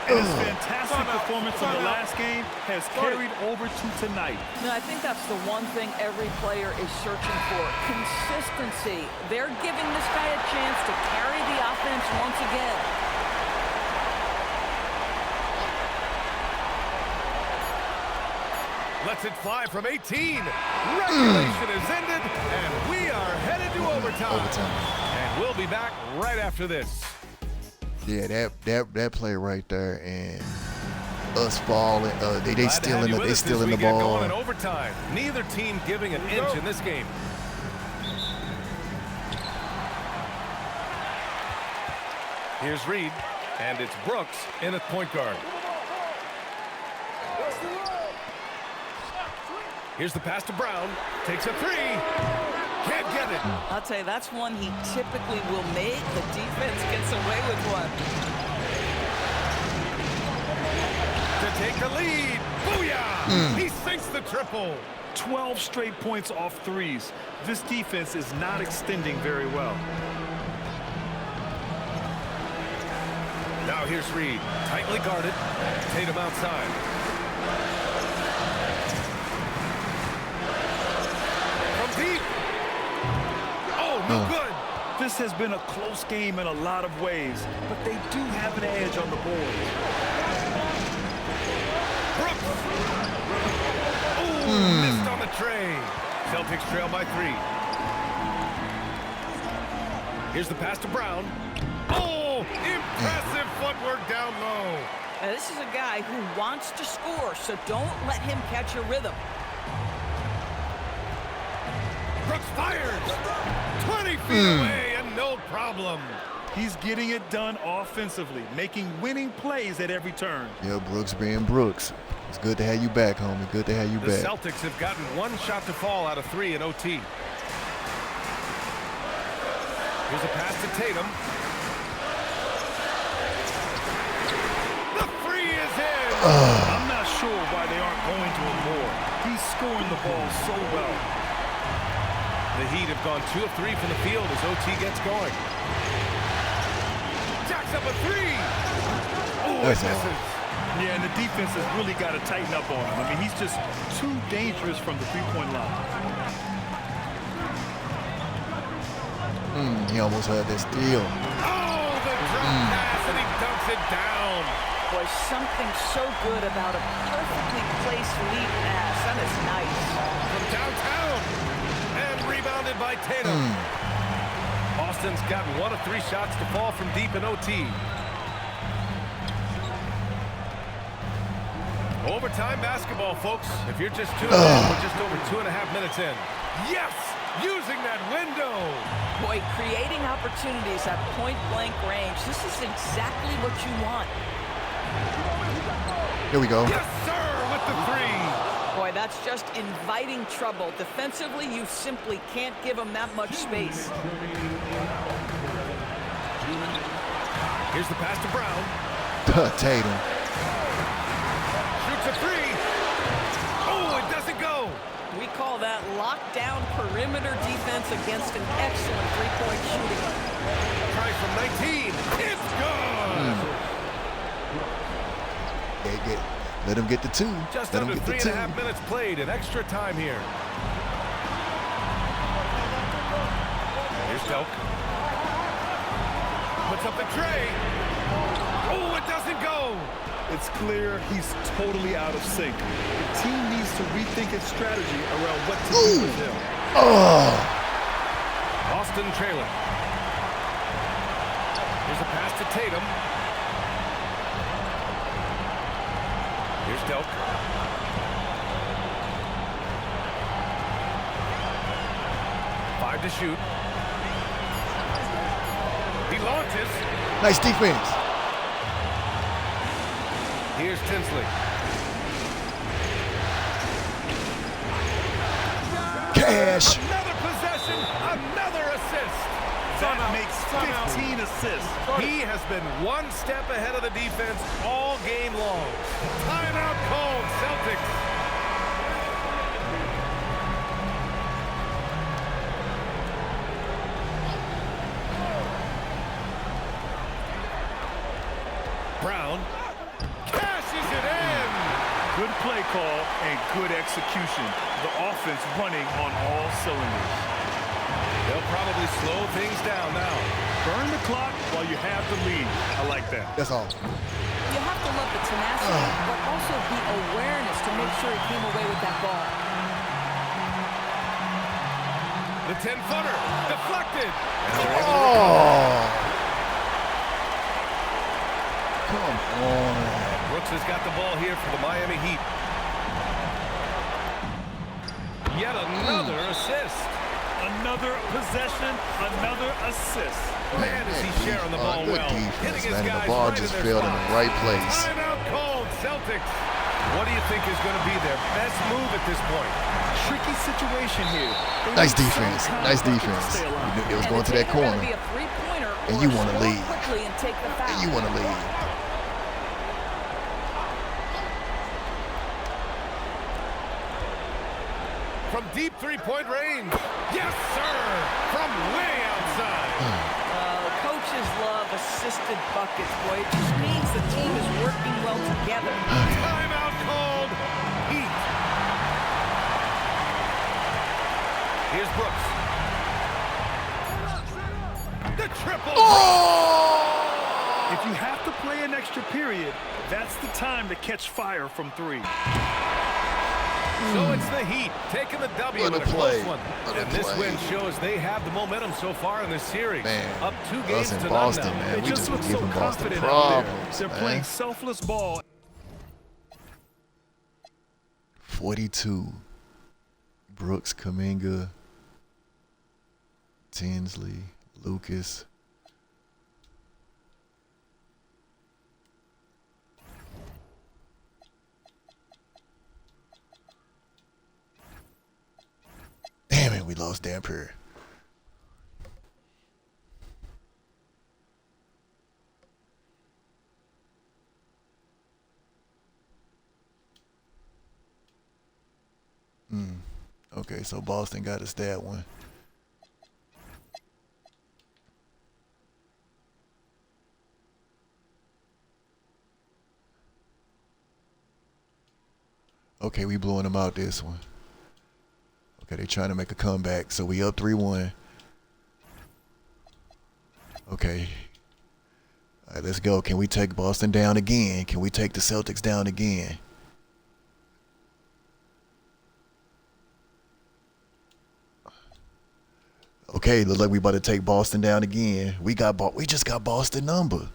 And his fantastic performance in the last game has carried over to tonight. No, I think that's the one thing every player is searching for. Consistency. They're giving this guy a chance to carry the offense once again. Lets it fly from 18. Regulation is ended, and we are headed to overtime. And we'll be back right after this. Yeah, that play right there, and us falling. They stealing the ball. Going in overtime. Neither team giving an inch in this game. Here's Reed, and it's Brooks in at point guard. Here's the pass to Brown. Takes a 3. Can't get it. I'll tell you, that's one he typically will make. The defense gets away with one. To take the lead. Booyah! He sinks the triple. 12 straight points off threes. This defense is not extending very well. Now here's Reed. Tightly guarded. Tatum outside. From deep. Oh, no good. This has been a close game in a lot of ways, but they do have an edge on the board. Brooks. Oh, missed on the tray. Celtics trail by 3. Here's the pass to Brown. Oh, impressive footwork down low. Now, this is a guy who wants to score, so don't let him catch a rhythm. Brooks fires. 20 feet away and no problem. He's getting it done offensively, making winning plays at every turn. Yeah, Brooks being Brooks. It's good to have you back, homie. Good to have you The back. Celtics have gotten 1 shot to fall out of 3 in OT. Here's a pass to Tatum. The 3 is in. I'm not sure why they aren't going to him more. He's scoring the ball so well. The Heat have gone 2 of 3 from the field as OT gets going. Jacks up a 3. Oh, it misses. Yeah, and the defense has really got to tighten up on him. I mean, he's just too dangerous from the three-point line. He almost had that steal. Oh, the drop pass, and he dunks it down. Boy, something so good about a perfectly placed lead pass. That is nice. From downtown. And rebounded by Tatum. Austin's got 1 of 3 shots to fall from deep in OT. Overtime basketball, folks. If you're just tuning in, we're just over 2.5 minutes in. Yes! Using that window. Boy, creating opportunities at point-blank range. This is exactly what you want. Here we go. Yes, sir, with the 3. Boy, that's just inviting trouble. Defensively, you simply can't give them that much space. Here's the pass to Brown. Tatum. Shoots a 3. Oh, it doesn't go. We call that lockdown perimeter defense against an excellent three-point shooting. Try from 19. It's good. Let him get the 2. Just Let him under get the 2. 3.5 minutes played in extra time here. Here's Delk. Puts up the tray. Oh, it doesn't go. It's clear he's totally out of sync. The team needs to rethink its strategy around what to do with him. Oh. Boston trailing. Here's a pass to Tatum. Here's Delk. Five to shoot. He launches. Nice defense. Here's Tinsley. Cash. Another possession, another assist. That makes 15 assists. He has been one step ahead of the defense all game long. Timeout called, Celtics. Brown cashes it in. Good play call and good execution. The offense running on all cylinders. They'll probably slow things down now. Burn the clock while you have the lead. I like that. That's all. You have to love the tenacity, but also the awareness to make sure he came away with that ball. The 10-footer deflected. Oh. Come on. Brooks has got the ball here for the Miami Heat. Yet another assist. Another possession, another assist. Man, does he sharing the ball good well. defense, Hitting his man. guys The ball right just in their fell in the spots. right place. Timeout called, Celtics. What do you think is going to be their best move at this point? Tricky situation here. Nice defense. Nice defense. You knew it was going to that corner. Be a three-pointer And or you want to score lead. quickly and take the foul. And you want to lead. From deep three-point range. Yes, sir. From way outside. Coaches love assisted buckets, boy. It just means the team is working well together. Timeout called. Heat. Here's Brooks. The triple. If you have to play an extra period, that's the time to catch fire from 3. So it's the Heat taking the W in What a a play. close one. What a And this play. win shows they have the momentum so far in this series. Man, Up 2 us games in to none Boston, now. man. They We just just look been so giving Boston confident out there. problems, They're man. playing selfless ball. 42. Brooks, Kuminga, Tinsley, Lucas. Damn it, we lost Dampier. Okay, so Boston got us that one. Okay, we blowing them out this one. Okay, they trying to make a comeback, so we up 3-1. Okay. All right, let's go. Can we take Boston down again? Can we take the Celtics down again? Okay, look like we about to take Boston down again. We just got Boston number.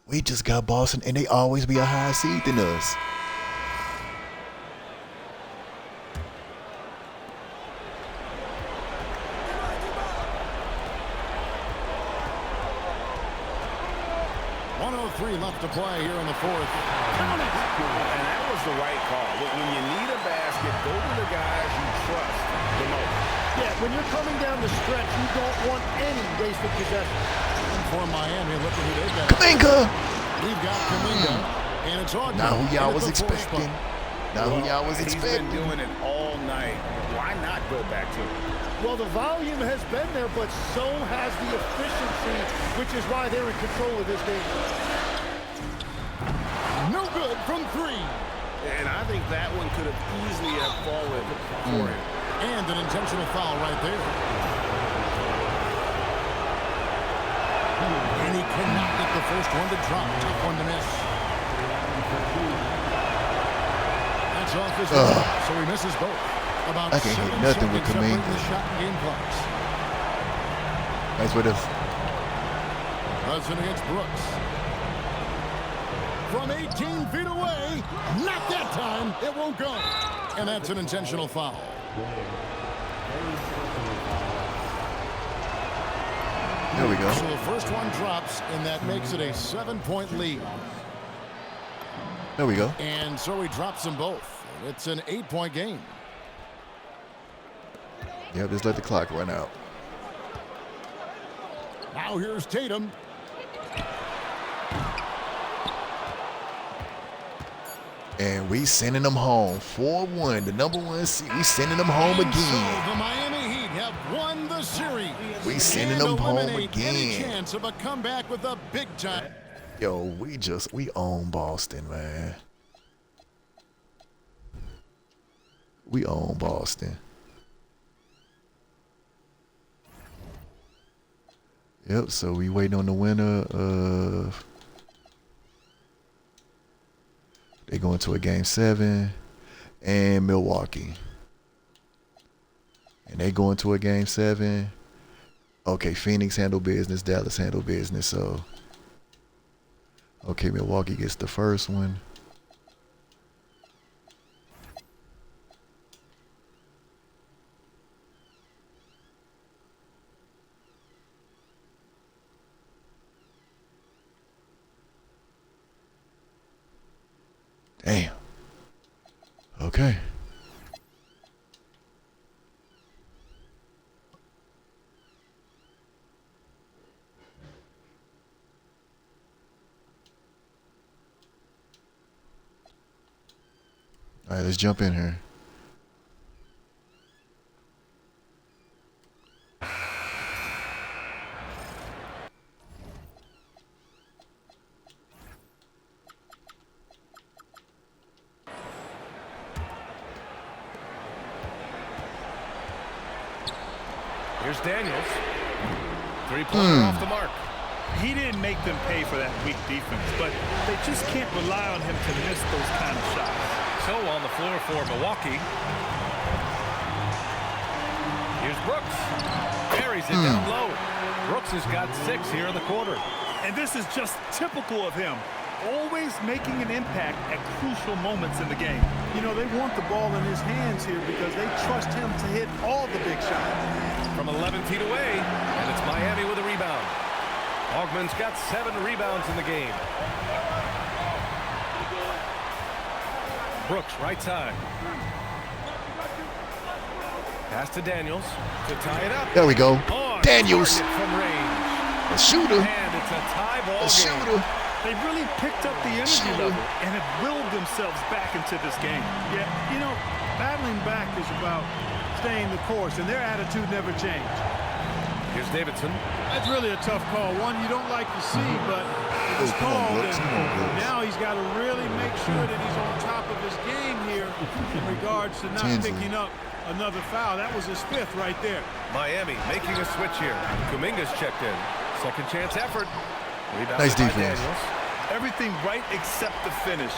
We just got Boston, and they always be a higher seed than us. Left to play here in the fourth. And that was the right call. When you need a basket, go to the guys you trust the most. Yeah, when you're coming down the stretch, you don't want any wasted possession. And for Miami, look at who they've got. Kuminga! We've got Kuminga, and it's on. Not who y'all was the fourth expecting. spot. Not who y'all was He's expecting. been doing it all night. Why not go back to it? Well, the volume has been there, but so has the efficiency, which is why they're in control of this game. No good from 3. And I think that one could have easily have fallen for him. And an intentional foul right there. And he cannot get the first one to drop. Tough one to miss. That's off his so he misses both. About I can't hit nothing with Kuminga. The shot and game clocks. That's what if. Hudson against Brooks. From 18 feet away. Not that time. It won't go. And that's an intentional foul. There we go. So the first one drops, and that makes it a 7-point lead. There we go. And so he drops them both. It's an 8-point game. Yep, just let the clock run out. Now here's Tatum. And we sending them home. 4-1, the #1 seed. We sending them home And again. so the Miami Heat have won the series. We sending and them home eliminate any again. chance of a comeback with a big time. Yo, we own Boston, man. We own Boston. Yep, so we waiting on the winner of. They going to a game 7 and Milwaukee. And they going to a game 7. Okay, Phoenix handle business, Dallas handle business. So, okay, Milwaukee gets the first one. Damn. Okay. All right, let's jump in here. Here's Daniels. Three-pointer off the mark. He didn't make them pay for that weak defense, but they just can't rely on him to miss those kind of shots. So on the floor for Milwaukee. Here's Brooks. Buries it down low. Brooks has got 6 here in the quarter. And this is just typical of him. Always making an impact at crucial moments in the game. You know, they want the ball in his hands here because they trust him to hit all the big shots. From 11 feet away, and it's Miami with a rebound. Hogman's got 7 rebounds in the game. Brooks, right side. Pass to Daniels to tie it up. There we go. On Daniels. target from range. A shooter. And it's a tie ball A game. shooter. They've really picked up the energy level and have willed themselves back into this game. Yeah, you know, battling back is about staying the course, and their attitude never changed. Here's Davidson. That's really a tough call. One you don't like to see, but it was Come on, called. Brooks. And Come on, Brooks. now he's got to really make sure that he's on top of his game here in regards to not Tinsley. picking up another foul. That was his 5th right there. Miami making a switch here. Kuminga's checked in. Second chance effort. Rebound Nice by defense. Daniels. Everything right except the finish.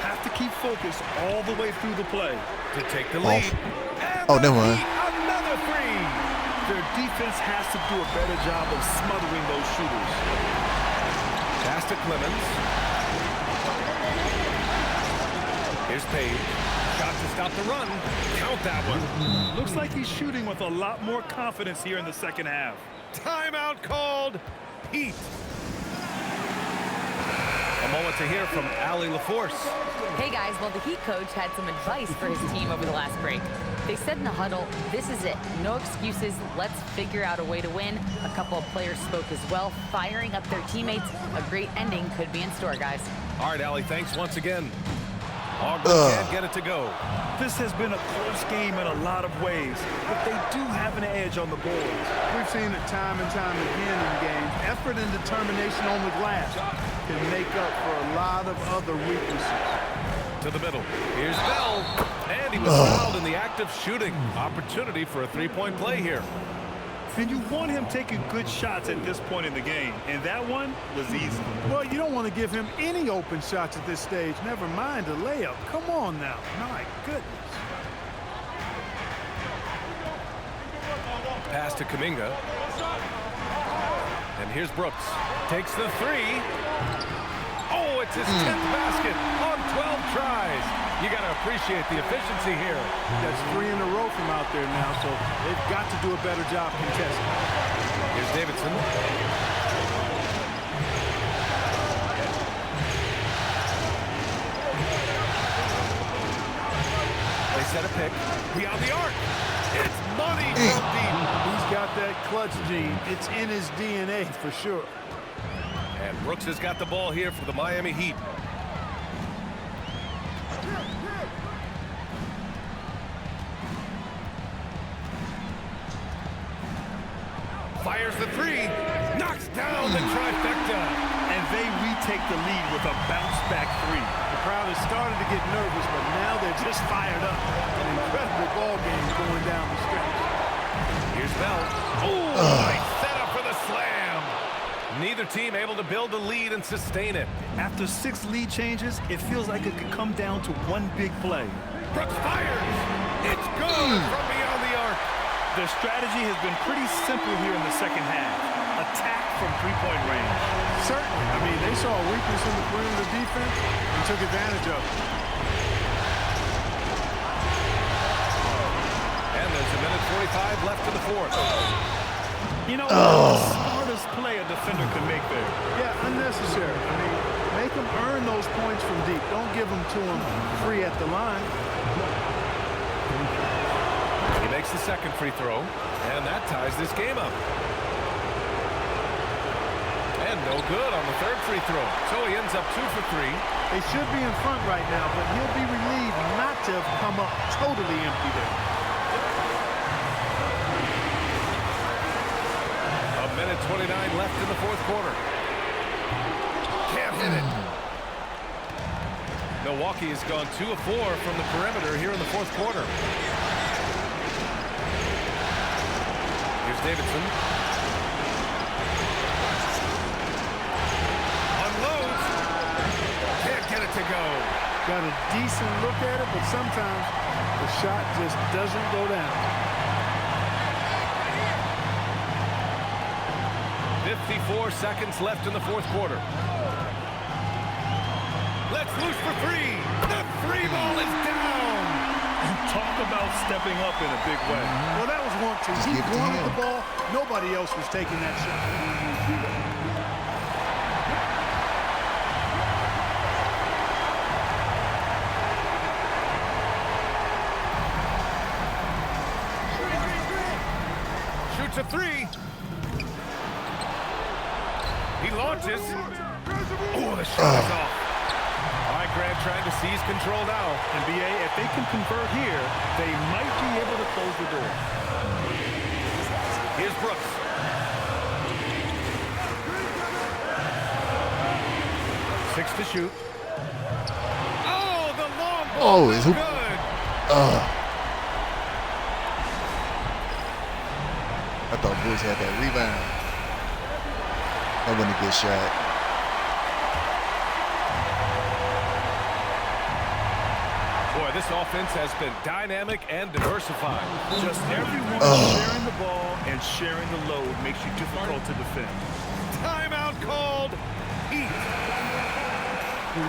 Have to keep focused all the way through the play. To take the lead. And Oh, the never mind. Heat, another 3. Their defense has to do a better job of smothering those shooters. Pass to Clemens. Here's Page. Shot to stop the run. Count that one. Looks like he's shooting with a lot more confidence here in the second half. Timeout called. Heat. A moment to hear from Allie LaForce. Hey guys, well the Heat coach had some advice for his team over the last break. They said in the huddle, this is it. No excuses. Let's figure out a way to win. A couple of players spoke as well, firing up their teammates. A great ending could be in store, guys. All right, Allie, thanks once again. Hogman can't get it to go. This has been a close game in a lot of ways, but they do have an edge on the boards. We've seen it time and time again in games. Effort and determination on the glass can make up for a lot of other weaknesses. To the middle. Here's Bell. And he was fouled in the act of shooting. Opportunity for a three-point play here. And you want him taking good shots at this point in the game. And that one was easy. Well, you don't want to give him any open shots at this stage. Never mind a layup. Come on now. My goodness. Pass to Kuminga. And here's Brooks. Takes the three. Oh, it's his 10th basket on 12 tries. You got to appreciate the efficiency here. That's 3 in a row from out there now, so they've got to do a better job contesting. Here's Davidson. They set a pick. Beyond the arc. It's money from deep. He's got that clutch gene. It's in his DNA for sure. And Brooks has got the ball here for the Miami Heat. Fires the three. Knocks down the trifecta. And they retake the lead with a bounce-back three. The crowd has started to get nervous, but now they're just fired up. An incredible ball game going down the stretch. Here's Bell. Oh, nice setup for the slam. Neither team able to build a lead and sustain it. After 6 lead changes, it feels like it could come down to one big play. Brooks fires. It's good from beyond the arc. Their strategy has been pretty simple here in the second half. Attack from three-point range. Certainly. I mean, they saw a weakness in the perimeter defense and took advantage of it. And there's a minute 45 left in the fourth. You know, the smartest play a defender can make there. Yeah, unnecessary. I mean, make them earn those points from deep. Don't give them to them free at the line. He makes the second free throw, and that ties this game up. And no good on the third free throw. So he ends up 2 for 3. They should be in front right now, but he'll be relieved not to have come up totally empty there. A minute 29 left in the fourth quarter. Can't hit it. Milwaukee has gone 2 of 4 from the perimeter here in the fourth quarter. Here's Davidson. Unloads. Can't get it to go. Got a decent look at it, but sometimes the shot just doesn't go down. 54 seconds left in the fourth quarter. Let's loose for 3. The 3 ball is down. Talk about stepping up in a big way. Well, that was 1-2. He wanted the ball. Nobody else was taking that shot. Shoots a 3. He launches. Oh, the shot is off. All right, Grant trying to seize control now. NBA, if they can convert here, they might be able to close the door. Here's Brooks. Six to shoot. Oh, the long ball is good. I thought Bulls had that rebound. That wasn't a good shot. Boy, this offense has been dynamic and diversified. Just everyone sharing the ball and sharing the load makes you difficult to defend. Timeout called. Heat. The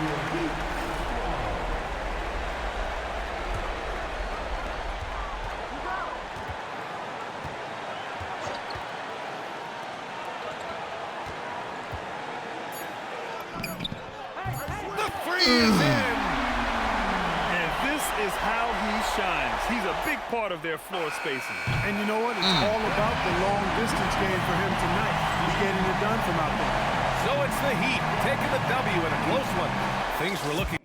3 is in. And this is how he shines. He's a big part of their floor spacing. And you know what? It's all about the long distance game for him tonight. He's getting it done from out there. So it's the Heat taking the W in a close one. Things were looking.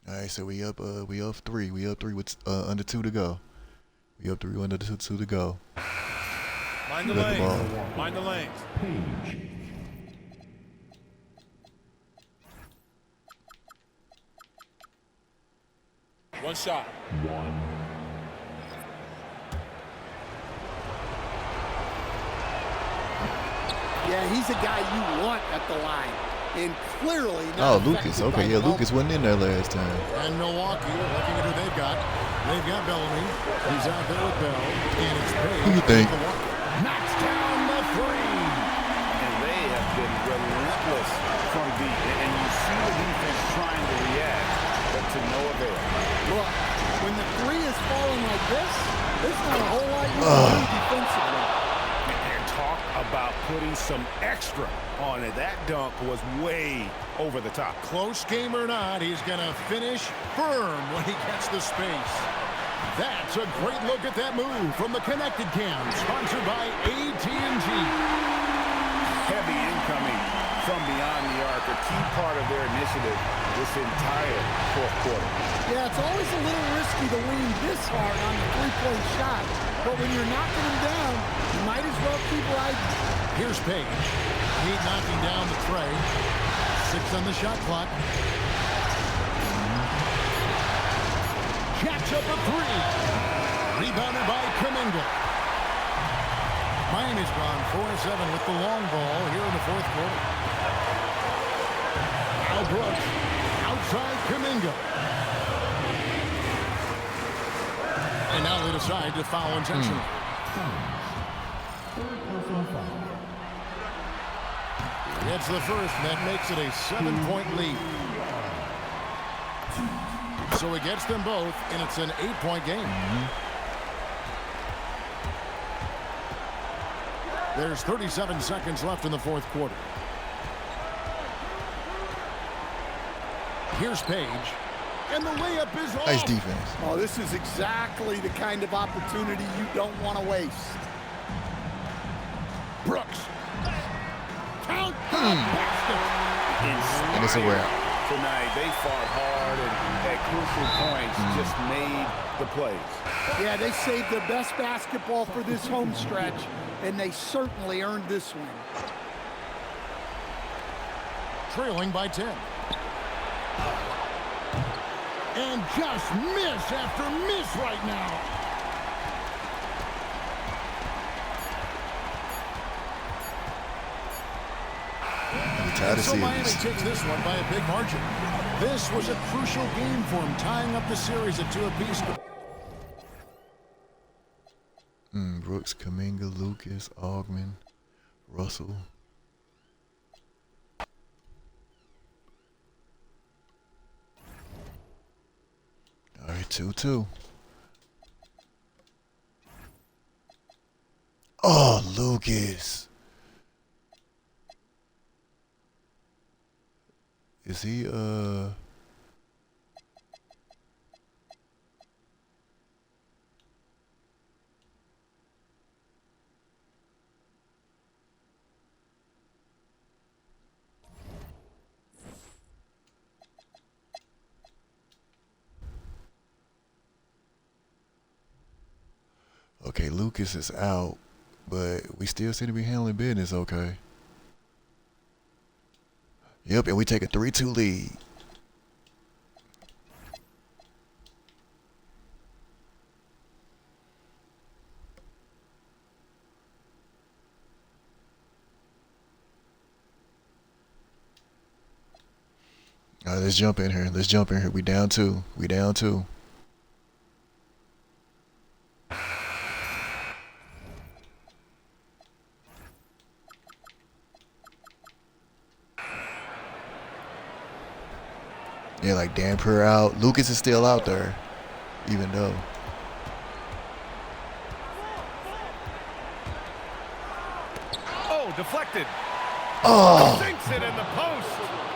All right, so we up 3. We up 3 with under 2 to go. We up 3 under 2 to go. Mind the lanes. Mind the lanes. One shot. Yeah, he's a guy you want at the line. And clearly not. Oh, Lucas. Okay, yeah, Lucas wasn't in there last time. And Milwaukee, looking at who they've got. They've got Bellamy. He's out there with Bell. And it's Page. Who you think? Knocks down the 3. And they have been relentless from deep. And you see the defense trying to react, but to no avail. Look, when the 3 is falling like this, there's not a whole lot you can do defensively. And talk about putting some extra on it. That dunk was way over the top. Close game or not, he's going to finish firm when he gets the space. That's a great look at that move from the Connected Cam, sponsored by AT&T. Heavy incoming from beyond the arc, a key part of their initiative this entire fourth quarter. Yeah, it's always a little risky to lean this hard on the three-point shot, but when you're knocking him down, you might as well keep riding. Here's Page. He knocking down the tray. 6 on the shot clock. Jacks up a 3. Rebounded by Kuminga. Miami's gone 4-7 with the long ball here in the fourth quarter. Now Brooks outside Kuminga. And now they decide to foul intentionally. It's the first, and that makes it a 7-point lead. So he gets them both, and it's an 8-point game. There's 37 seconds left in the fourth quarter. Here's Page, and the layup is off. Nice defense. Oh, this is exactly the kind of opportunity you don't want to waste. Brooks. Count the basket. And it's a wrap. Tonight, they fought hard and at crucial points just made the plays. Yeah, they saved their best basketball for this home stretch, and they certainly earned this win. Trailing by 10. And just miss after miss right now. So Miami takes this one by a big margin. This was a crucial game for him, tying up the series at 2 apiece. Brooks, Kuminga, Lucas, Augman, Russell. All right, 2-2. Oh, Lucas. Is he, Okay, Lucas is out, but we still seem to be handling business okay. Yep, and we take a 3-2 lead. All right, let's jump in here. Let's jump in here. We down 2. We down 2. Yeah, like Damper out. Lucas is still out there, even though. Oh, deflected. Oh! Sinks it in the post.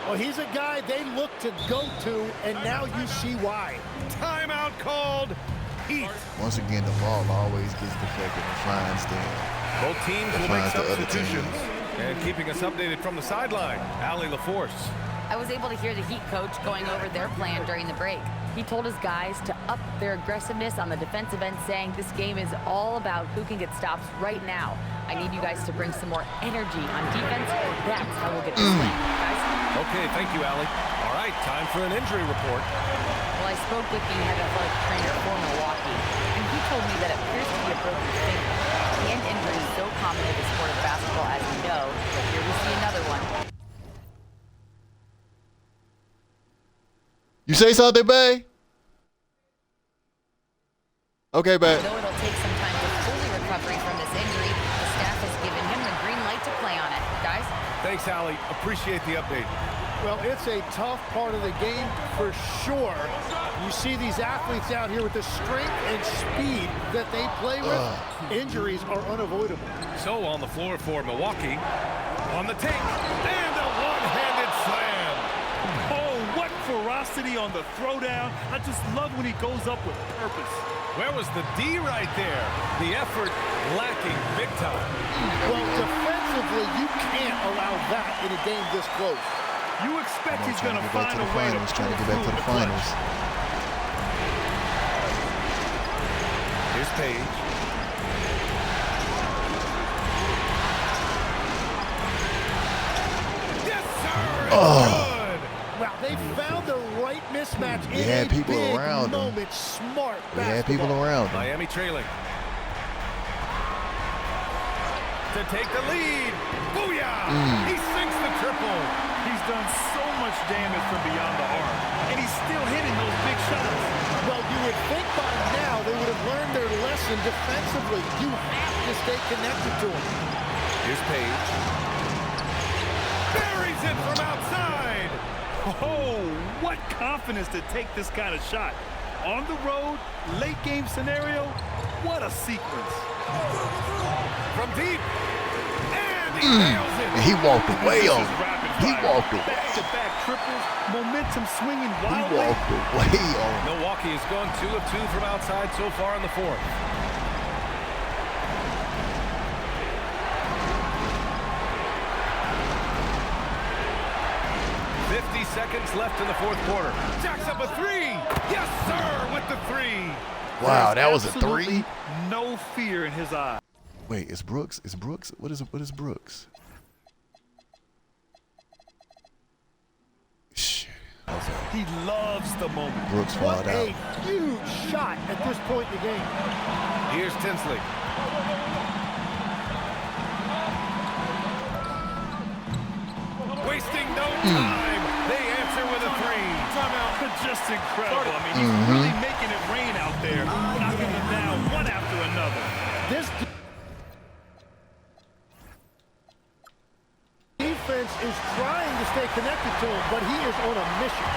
Well, he's a guy they look to go to, and now you see why. Timeout called. Heat. Once again, the ball always gets deflected and finds them. Both teams will make Finds the other substitutions. teams. And keeping us updated from the sideline, Allie LaForce. I was able to hear the Heat coach going over their plan during the break. He told his guys to up their aggressiveness on the defensive end, saying this game is all about who can get stops right now. I need you guys to bring some more energy on defense. That's how we'll get this win. Guys? Okay, thank you, Allie. All right, time for an injury report. Well, I spoke with the head athletic trainer for Milwaukee, and he told me that it appears to be a broken finger. Hand injury is so common in the sport of basketball, as we know, but here we see another one. You say something, babe? Okay, babe. Though it'll take some time to fully recovery from this injury, the staff has given him the green light to play on it. Guys? Thanks, Allie. Appreciate the update. Well, it's a tough part of the game for sure. You see these athletes out here with the strength and speed that they play with. Injuries are unavoidable. So on the floor for Milwaukee, on the take, and a one-handed slam. Oh, what ferocity on the throwdown. I just love when he goes up with purpose. Where was the D right there? The effort lacking big time. Well, defensively, you can't allow that in a game this close. You expect he's going to Get back find to the a way to finals. Trying to get back to the pull through in finals. Here's Page. Yes, sir! Good! Wow, they found the right mismatch in had a people big around them. moment. Smart We had basketball. people around them. Miami trailing. To take the lead. Booyah! He sinks the triple. He's done so much damage from beyond the arc, and he's still hitting those big shots. Well, you would think by now they would have learned their lesson defensively. You have to stay connected to him. Here's Page. Buries it from outside. Oh, what confidence to take this kind of shot. On the road, late game scenario, what a sequence. From deep. And he nails it. And he walked away This on is it. rapid He fire. walked away. Back-to-back triples, momentum swinging He wildly. walked away on it. Milwaukee has gone 2 of 2 from outside so far in the fourth. Seconds left in the fourth quarter. Jacks up a three. Yes, sir, with the three. Wow, that was a Absolutely three? no fear in his eyes. Wait, it's Brooks? It's Brooks? What is Brooks? Shit. Okay. He loves the moment. Brooks What fouled a out. huge shot at this point in the game. Here's Tinsley. Wasting no time. They answer with a three. Timeout. Just incredible. I mean, he's really making it rain out there, knocking them down one after another. This defense is trying to stay connected to him, but he is on a mission.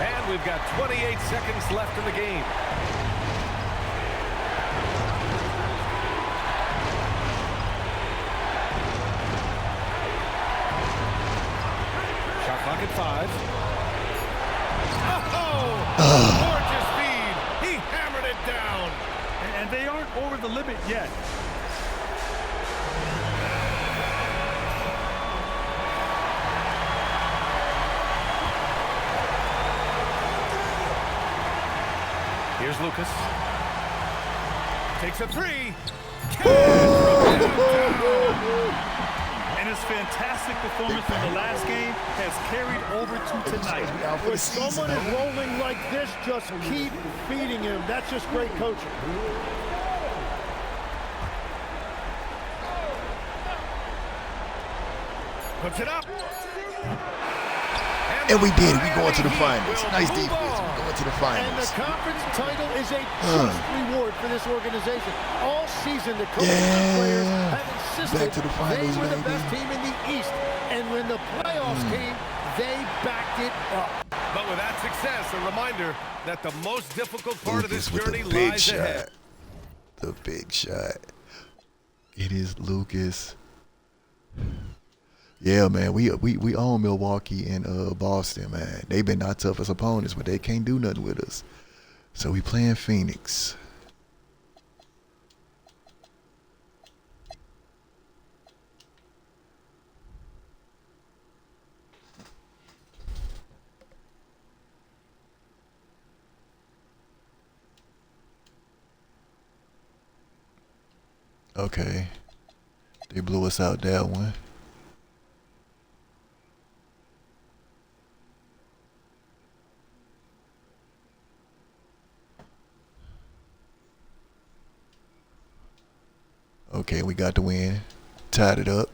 And we've got 28 seconds left in the game. Shot clock at 5. Oh! Gorgeous feed. He hammered it down. And they aren't over the limit yet. Here's Lucas. Takes a three. And his fantastic performance from the last game has carried over to tonight. When someone is rolling like this, just keep feeding him. That's just great coaching. Puts it up. And we did it. We going to the finals. Nice defense. We going to the And the finals. conference title is a just reward for this organization. All season, the coaches and players have insisted Back to the finals, they were the baby. best team in the East. And when the playoffs came, they backed it up. But with that success, a reminder that the most difficult part of this Lucas with journey the big lies shot. ahead. The big shot. It is Lucas. Yeah, man, we own Milwaukee and Boston, man. They've been our toughest opponents, but they can't do nothing with us. So we playing Phoenix. Okay. They blew us out that one. Okay, we got the win. Tied it up.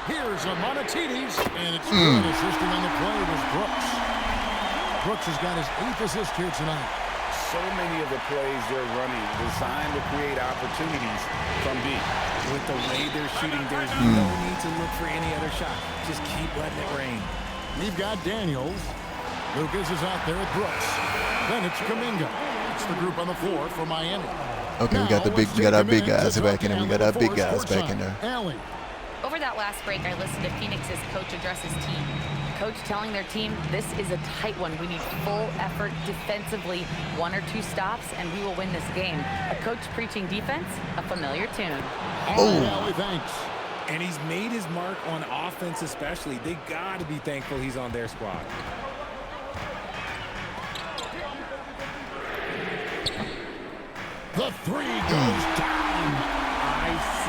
Here's a MyNBA, and it's good. Assisting on the play was Brooks. Brooks has got his 8th assist here tonight. So many of the plays they're running designed to create opportunities from deep. With the way they're shooting, there's no need to look for any other shot. Just keep letting it rain. We've got Daniels. Lucas is out there with Brooks. Then it's Kuminga. It's the group on the floor for Miami. Okay, we got our big guys back in there. We got our big guys back in there. Allen. Over that last break, I listened to Phoenix's coach address his team. Coach telling their team, this is a tight one. We need full effort defensively, 1 or 2 stops, and we will win this game. A coach preaching defense, a familiar tune. Oh, thanks. And he's made his mark on offense especially. They got to be thankful he's on their squad. The 3 goes down. ICE.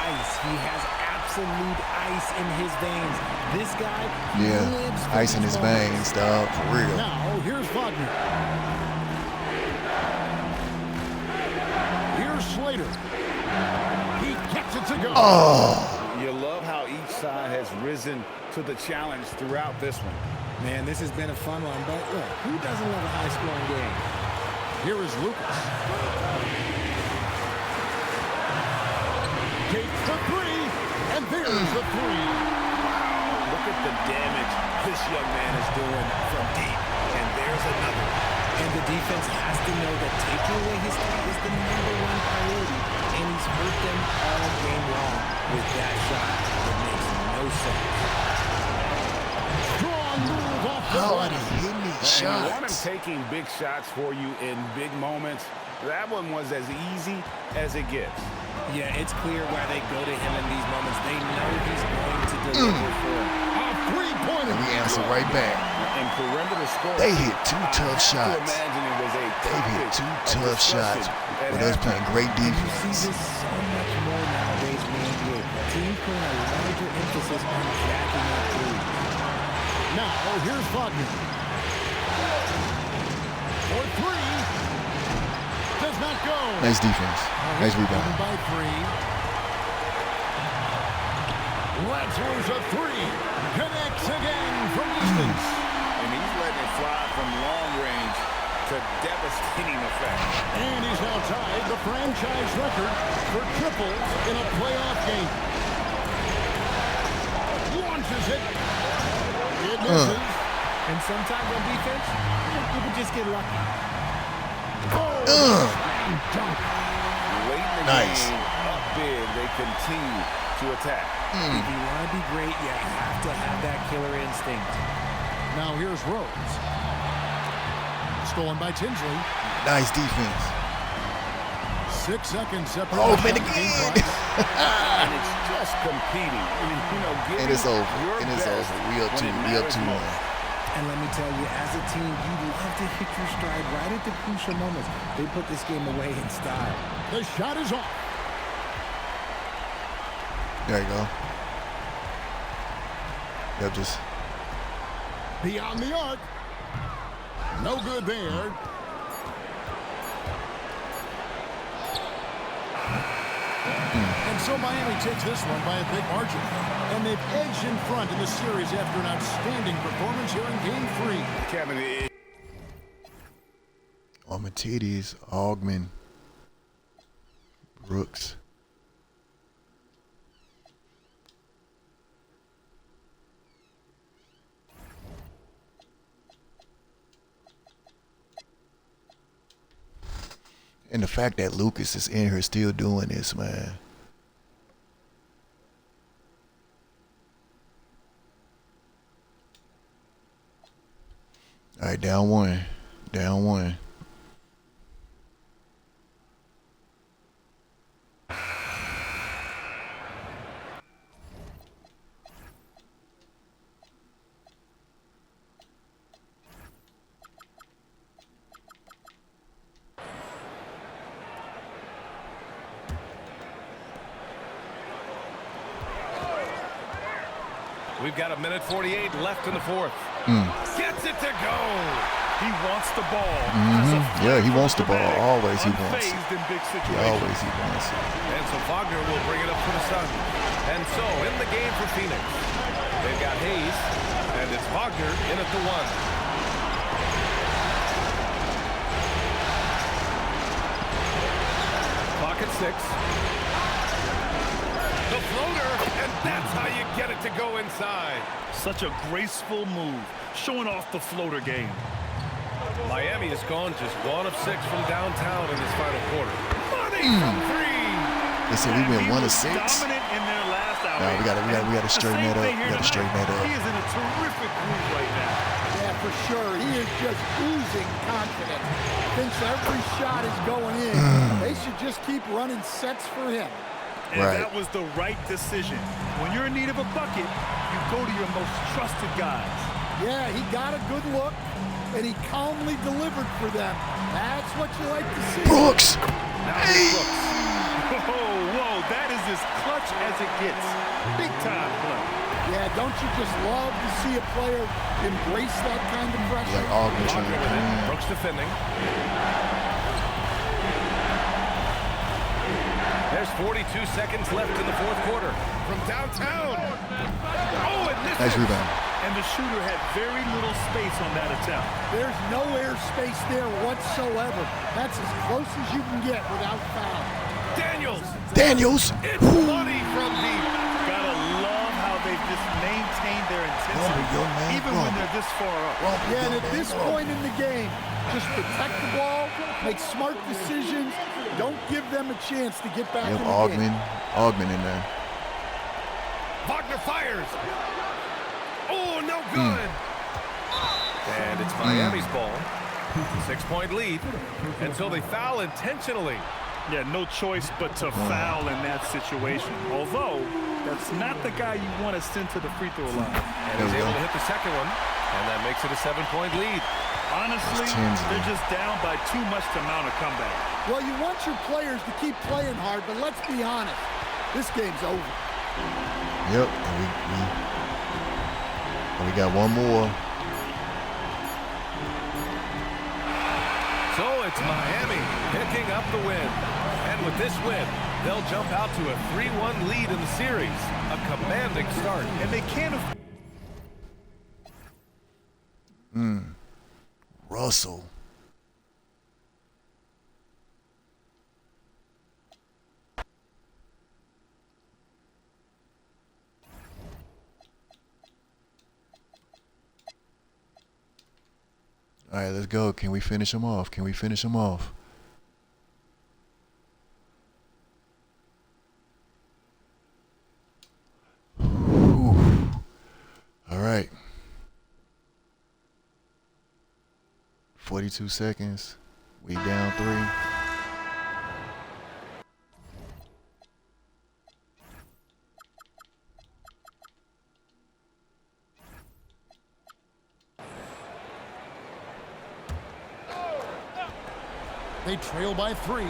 Ice. He has absolute ice in his veins. This guy lives for ice in his veins, dog, for real. Now, here's Wagner. Here's Slater. He gets it to go. Oh. You love how each side has risen to the challenge throughout this one. Man, this has been a fun one, but look, who doesn't love a high-scoring game? Here is Lucas. Takes the 3, and there's the 3. Look at the damage this young man is doing from deep. And there's another. And the defense has to know that taking away his three is the #1 priority, and he's hurt them all game long with that shot. It makes no sense. Strong move off the How are glass. they hitting these And you want him shots? taking big shots for you in big moments. That one was as easy as it gets. Yeah, it's clear why they go to him in these moments. They know he's going to deliver for them. A 3-pointer. And we answer right back. And perimeter score. They hit 2 tough I have to shots. imagine it was a They've hit topic 2 of tough shots discussion with at us playing great You see defense. this so much more nowadays in the NBA. Teams putting a larger emphasis on jacking up threes. Now, here's Wagner. For 3. Does not go. Nice defense. Nice rebound. By 3. Let's lose a 3. Connects again from distance. And he's letting it fly from long range to devastating effect. And he's now tied the franchise record for triples in a playoff game. Launches it. It misses. And sometimes on defense, people just get lucky. Dunk. Late in the Nice. game, up big, they continue to attack. If you want to be great, you have to have that killer instinct. Now here's Rhodes. Stolen by Tinsley. Nice defense. 6 seconds separate. Oh, man, again. And it's just competing. Giving And it's over. your And it's best over. We up when 2. it We up matters 2-1. most. And let me tell you, as a team, you love to hit your stride right at the crucial moments. They put this game away in style. The shot is off. There you go. Yep, just Beyond the arc. No good there. And so Miami takes this one by a big margin. And they've edged in front in the series after an outstanding performance here in Game 3. Kevin, Matidis, Augman, Brooks. And the fact that Lucas is in here still doing this, man. All right, down one. Down one. We've got 1:48 left in the fourth. Gets it to go. He wants the ball. Yeah, he wants the ball. Always he wants it. In big He situations. always he wants it. And so Wagner will bring it up for the Suns. And so in the game for Phoenix, they've got Hayes, and it's Wagner in at the 1. Clock at 6. The floater, and that's how you get it to go inside. Such a graceful move, showing off the floater game. Miami has gone just 1 of 6 from downtown in this final quarter. Money from 3. They said we went He 1 of was 6. dominant in their last outing. Nah, we gotta straighten that up. We gotta straighten that up. He is in a terrific groove right now. Yeah, for sure. He is just oozing confidence. Thinks every shot is going in. They should just keep running sets for him. And Right. that was the right decision. When you're in need of a bucket, you go to your most trusted guys. Yeah, he got a good look, and he calmly delivered for them. That's what you like to see. Brooks. Now Hey. it's Brooks. Whoa, that is as clutch as it gets. Big time play. Yeah, don't you just love to see a player embrace that kind of pressure? Like Ogden trying Wagner to with come it. in. Brooks defending. There's 42 seconds left in the fourth quarter. From downtown. Oh, and this Nice rebound. And the shooter had very little space on that attempt. There's no air space there whatsoever. That's as close as you can get without foul. Daniels. It's money from deep. Gotta love how they've just maintained their intensity, Rumble, young man, even when rumble. they're this far up. Yeah, and at this point in the game, just protect the ball, make smart decisions, don't give them a chance to get back Yep, in the game. Augment in there. Wagner fires. Oh, no good. And it's Miami's ball. 6-point lead. And so they foul intentionally. Yeah, no choice but to foul in that situation. Although, that's not the guy you want to send to the free throw line. And he's able to hit the second one. And that makes it a 7-point lead. Honestly, they're just down by too much to mount a comeback. Well, you want your players to keep playing hard, but let's be honest, this game's over. Yep, and we got one more. So it's Miami picking up the win. And with this win, they'll jump out to a 3-1 lead in the series. A commanding start. And they can't afford. Russell. All right, let's go. Can we finish him off? Can we finish him off? Whew. All right. 42 seconds. We down 3. They trail by 3.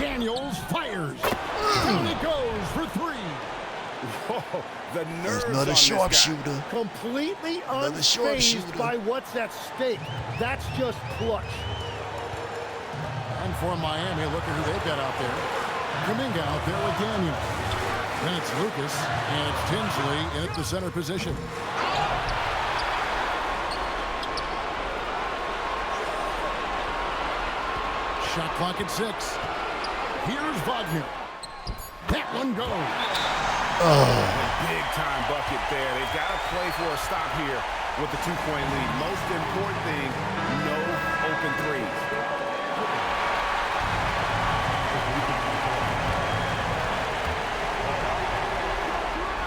Daniels fires. Down it goes for 3. Whoa, the nerves There's another on sharpshooter. this guy. Completely Another sharpshooter. unfazed by what's at stake. That's just clutch. And for Miami, look at who they've got out there. Kuminga out there with Daniels. Then it's Lucas, and it's Tinsley at the center position. Shot clock at 6. Here's Wagner. That one goes. Big time bucket there. They've got to play for a stop here with the 2-point lead. Most important thing, no open threes.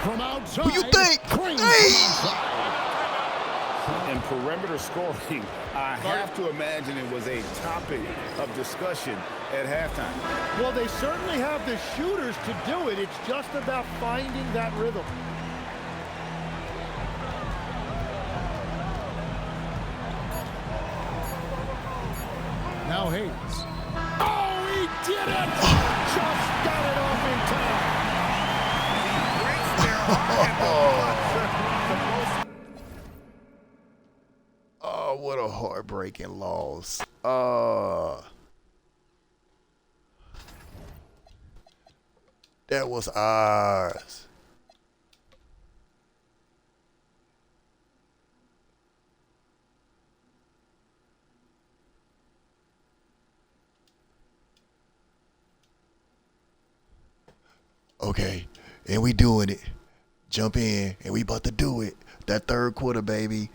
From outside. Who you think? Hey! In perimeter scoring, I have to imagine it was a topic of discussion at halftime. Well, they certainly have the shooters to do it. It's just about finding that rhythm. Now Hayes. Oh, he did it! Just got it off in time. Oh, what a heartbreaking loss. That was ours. Okay, and we doing it. Jump in, and we about to do it. That third quarter, baby,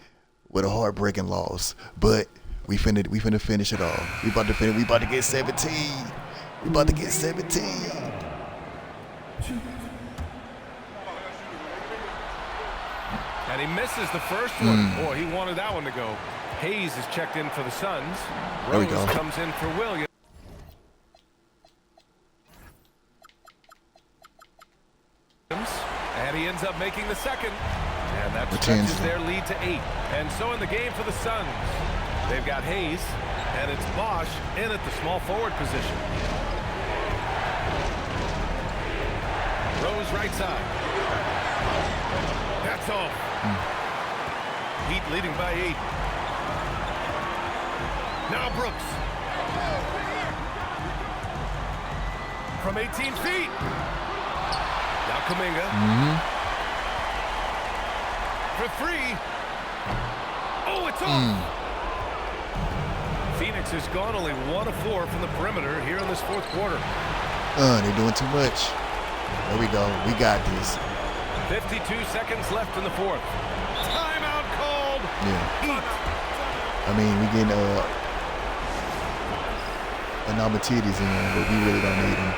with a heartbreaking loss. But we finna finish it off. We about to get 17. We about to get 17. And he misses the first one. Boy, he wanted that one to go. Hayes is checked in for the Suns. There we Rose go. comes in for Williams. And he ends up making the second. And that stretches their lead to 8. And so in the game for the Suns, they've got Hayes, and it's Bosch in at the small forward position. Rose right side. That's off. Heat leading by 8. Now Brooks. From 18 feet. Now Kuminga. For 3. Oh, it's off. Phoenix has gone only 1 of 4 from the perimeter here in this fourth quarter. They're doing too much. There we go. We got this. 52 seconds left in the fourth. Timeout called. Yeah. I mean, we getting Anamatides in there, but we really don't need him.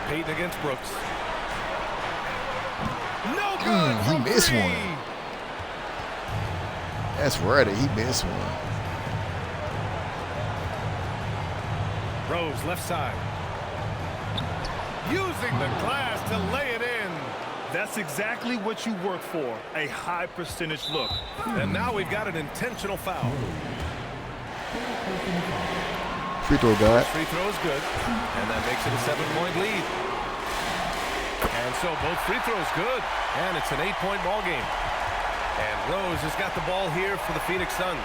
Payton against Brooks. No good. He missed one. That's right. He missed one. Rose left side. Using the glass to lay it in. That's exactly what you work for, a high percentage look. And now we've got an intentional foul. Free throw guy. Free throw is good, and that makes it a 7-point lead. And so both free throws good, and it's an 8-point ball game. And Rose has got the ball here for the Phoenix Suns.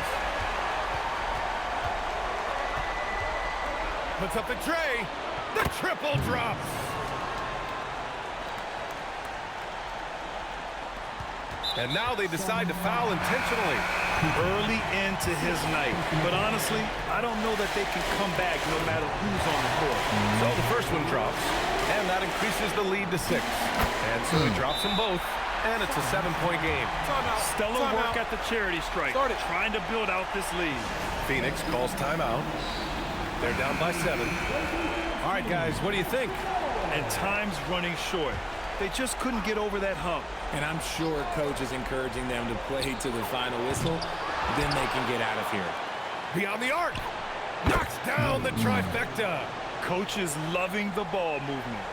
Puts up the tray. The triple drops. And now they decide to foul intentionally. Early into his night. But honestly, I don't know that they can come back no matter who's on the court. So the first one drops, and that increases the lead to 6. And so he drops them both, and it's a 7-point game. Stellar work at the charity strike, trying to build out this lead. Phoenix calls timeout. They're down by 7. All right, guys, what do you think? And time's running short. They just couldn't get over that hump. And I'm sure coach is encouraging them to play to the final whistle. Then they can get out of here. Beyond the arc. Knocks down the trifecta. Coach is loving the ball movement.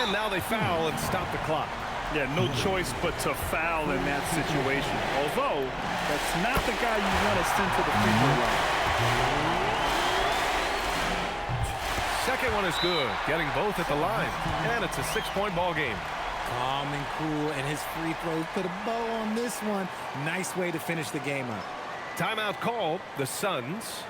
And now they foul and stop the clock. Yeah, no choice but to foul in that situation. Although, that's not the guy you want to send to the free throw line. Second one is good, getting both at the line. And it's a 6-point ball game. Calm and cool, and his free throws put a bow on this one. Nice way to finish the game up. Timeout called, the Suns.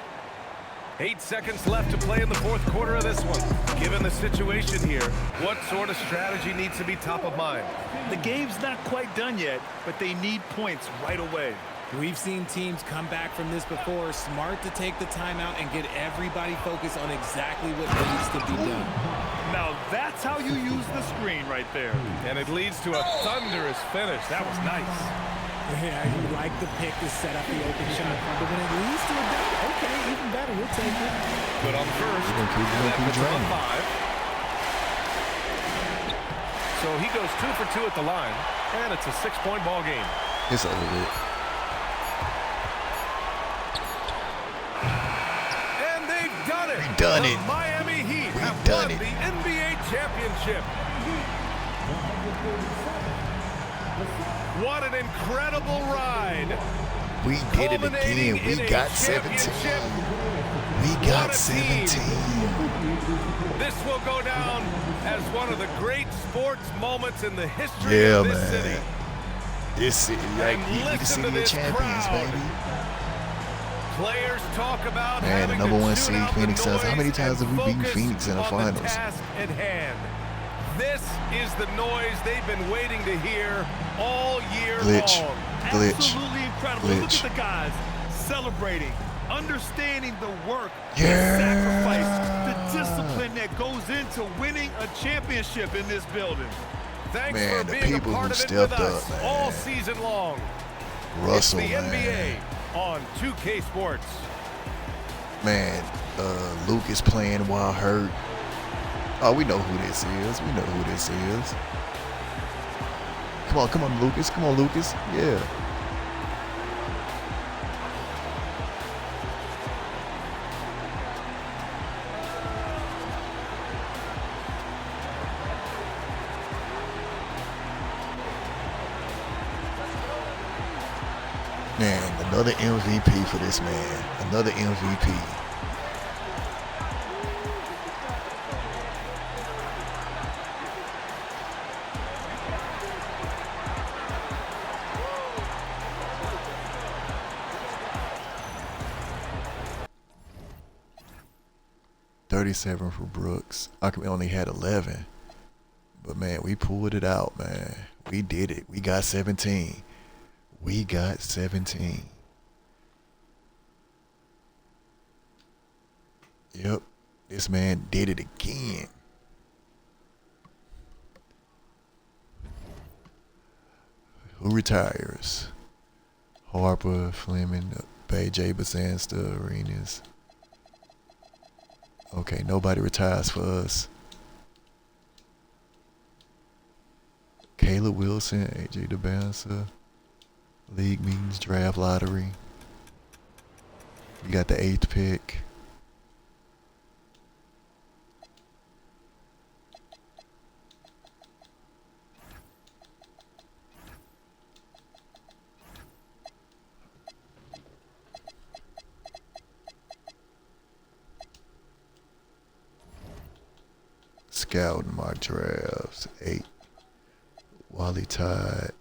8 seconds left to play in the fourth quarter of this one. Given the situation here, what sort of strategy needs to be top of mind? The game's not quite done yet, but they need points right away. We've seen teams come back from this before. Smart to take the timeout and get everybody focused on exactly what needs to be done. Now that's how you use the screen right there. And it leads to a thunderous finish. That was nice. Yeah, he liked the pick to set up the open shot. But when it leads to a dunk, okay, even better. We'll take it. Good on the first. We're gonna keep Puts him on driving. 5. So he goes 2 for 2 at the line, and it's a 6-point ball game. It's over with. And they've done it. We done The it. Miami Heat We have done won it. the NBA championship. What an incredible ride. We did it Culminating again. We in a got 17. championship. We What got a team. 17. This will go down as one of the great sports moments in the history Yeah, of this man. city. This city, like, And we the listen city to of this champions, crowd. baby. Players talk about Man, the having number to one tune seed out the Phoenix Suns. How many noise times and have we beaten focus Phoenix in the on finals? task at hand. This is the noise they've been waiting to hear all year Glitch. long. Glitch. Absolutely incredible. Glitch. Look at the guys celebrating, understanding the work, Yeah. the sacrifice, the discipline that goes into winning a championship in this building. Thanks Man, for the being a people part who of it with stepped us up, man. all season long. Russell, It's the man. NBA on 2K Sports. Man, Luke is playing while hurt. Oh, we know who this is. We know who this is. Come on, Lucas. Come on, Lucas. Yeah. Man, another MVP for this man. Another MVP. $37 for Brooks. We only had 11. But man, we pulled it out, man. We did it. We got 17. We got 17. Yep. This man did it again. Who retires? Harper, Fleming, Bay, J. Basansta, Arenas. Okay, nobody retires for us. Caleb Wilson, AJ DeBansa, league meetings, draft lottery. We got the 8th pick. Scout and mock drafts, 8. Wally Todd.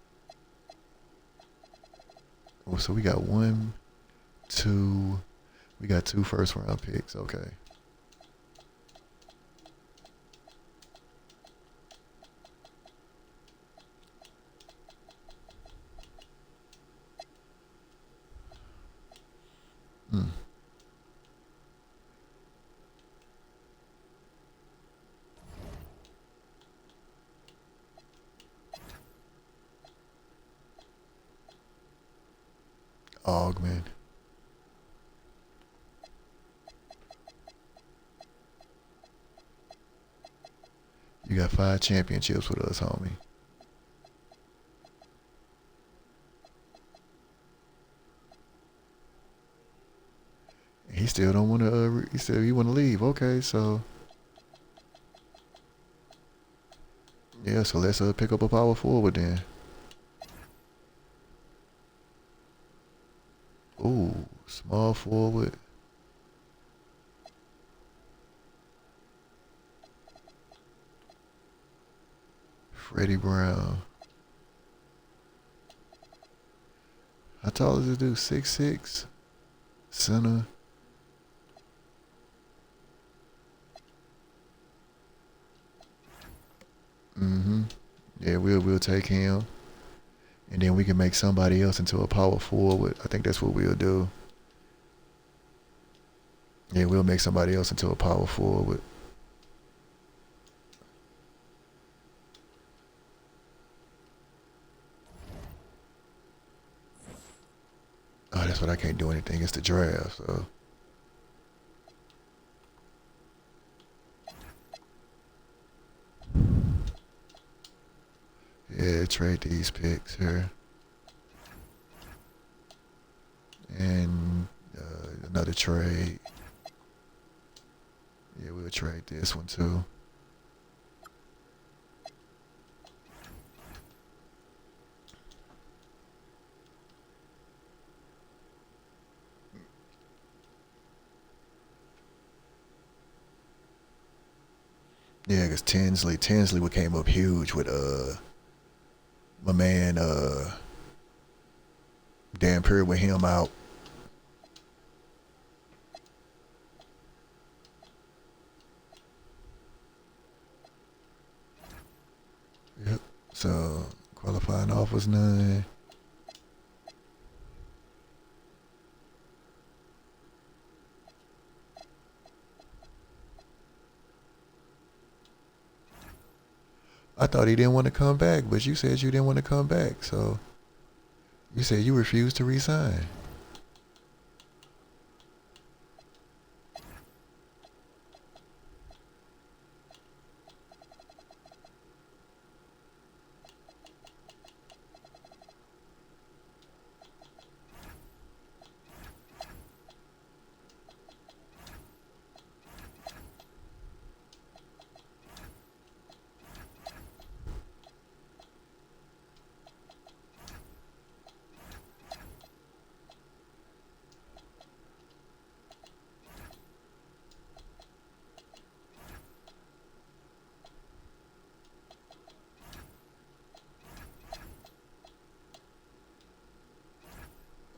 Oh, so we got 1, 2. We got 2 first-round picks. Okay. Augment. You got 5 championships with us, homie. He still don't want to. He want to leave. Okay, so yeah, so let's pick up a power forward then. Ooh, small forward. Freddie Brown. How tall does it do? 6'6". Center. Yeah, we'll take him. And then we can make somebody else into a power forward. I think that's what we'll do. Yeah, we'll make somebody else into a power forward. That's what I can't do anything. It's the draft, so. Yeah, trade these picks here. And another trade. Yeah, we'll trade this one too. Yeah, because Tinsley came up huge with my man Dan Perry with him out. Yep. So qualifying offers none. I thought he didn't want to come back, but you said you didn't want to come back, so you said you refused to resign.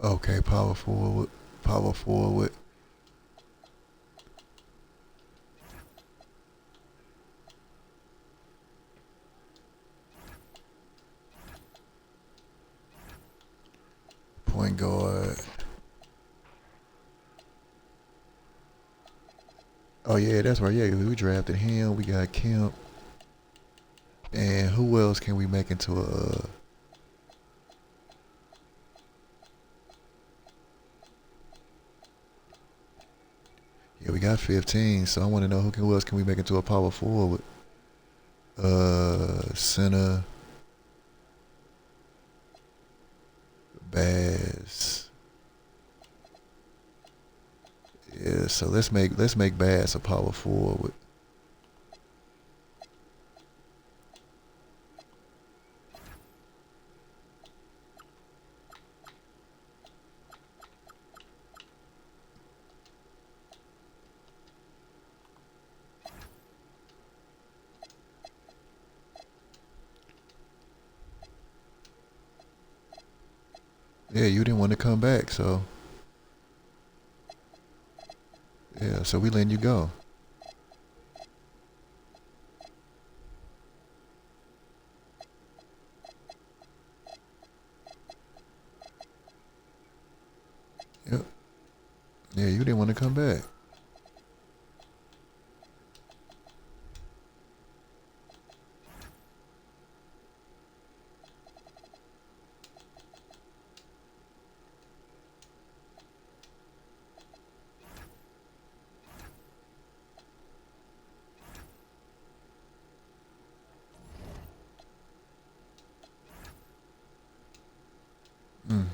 Okay, power forward. Point guard. Oh yeah, that's right. Yeah, we drafted him. We got Kemp. And who else can we make into a? Yeah, we got 15. So I want to know who else can we make into a power forward? Center. Bass. Yeah, so let's make Bass a power forward. Yeah, you didn't want to come back, so yeah, so we letting you go. Yep. Yeah, you didn't want to come back. Mm.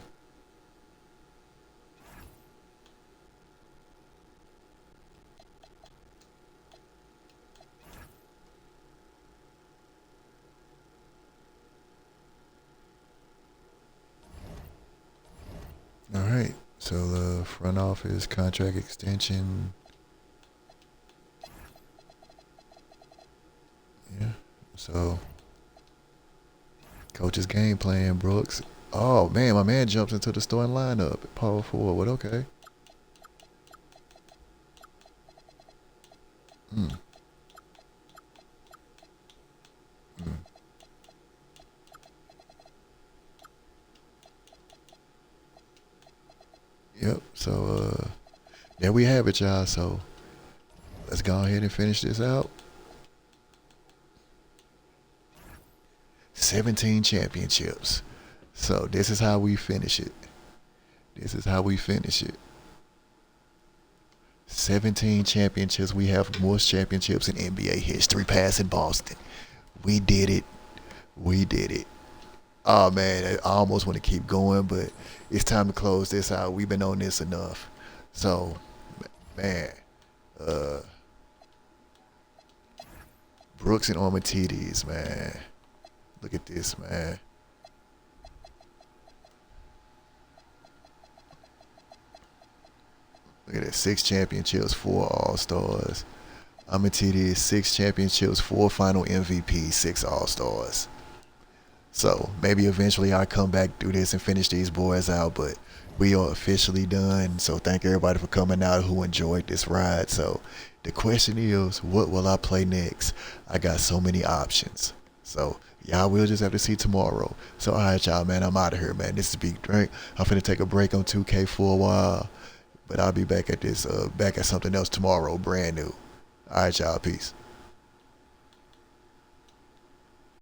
All right. So front office contract extension. Yeah. So coach's game plan, Brooks. Oh man, my man jumps into the starting lineup. Power forward. Okay. Mm. Mm. Yep. So there we have it, y'all. So let's go ahead and finish this out. 17 championships. So this is how we finish it. This is how we finish it. 17 championships. We have most championships in NBA history, passing Boston. We did it. We did it. Oh, man, I almost want to keep going, but it's time to close this out. We've been on this enough. So, man, Brooks and Armatides, man. Look at this, man. Look at that, 6 championships, 4 All-Stars. Armatides, 6 championships, 4 final MVPs, 6 All-Stars. So maybe eventually I'll come back, do this, and finish these boys out, but we are officially done. So thank everybody for coming out who enjoyed this ride. So the question is, what will I play next? I got so many options. So y'all will just have to see tomorrow. So all right, y'all, man, I'm out of here, man. This is Big Drink. I'm finna take a break on 2K for a while, but I'll be back at this, back at something else tomorrow, brand new. All right, y'all, peace.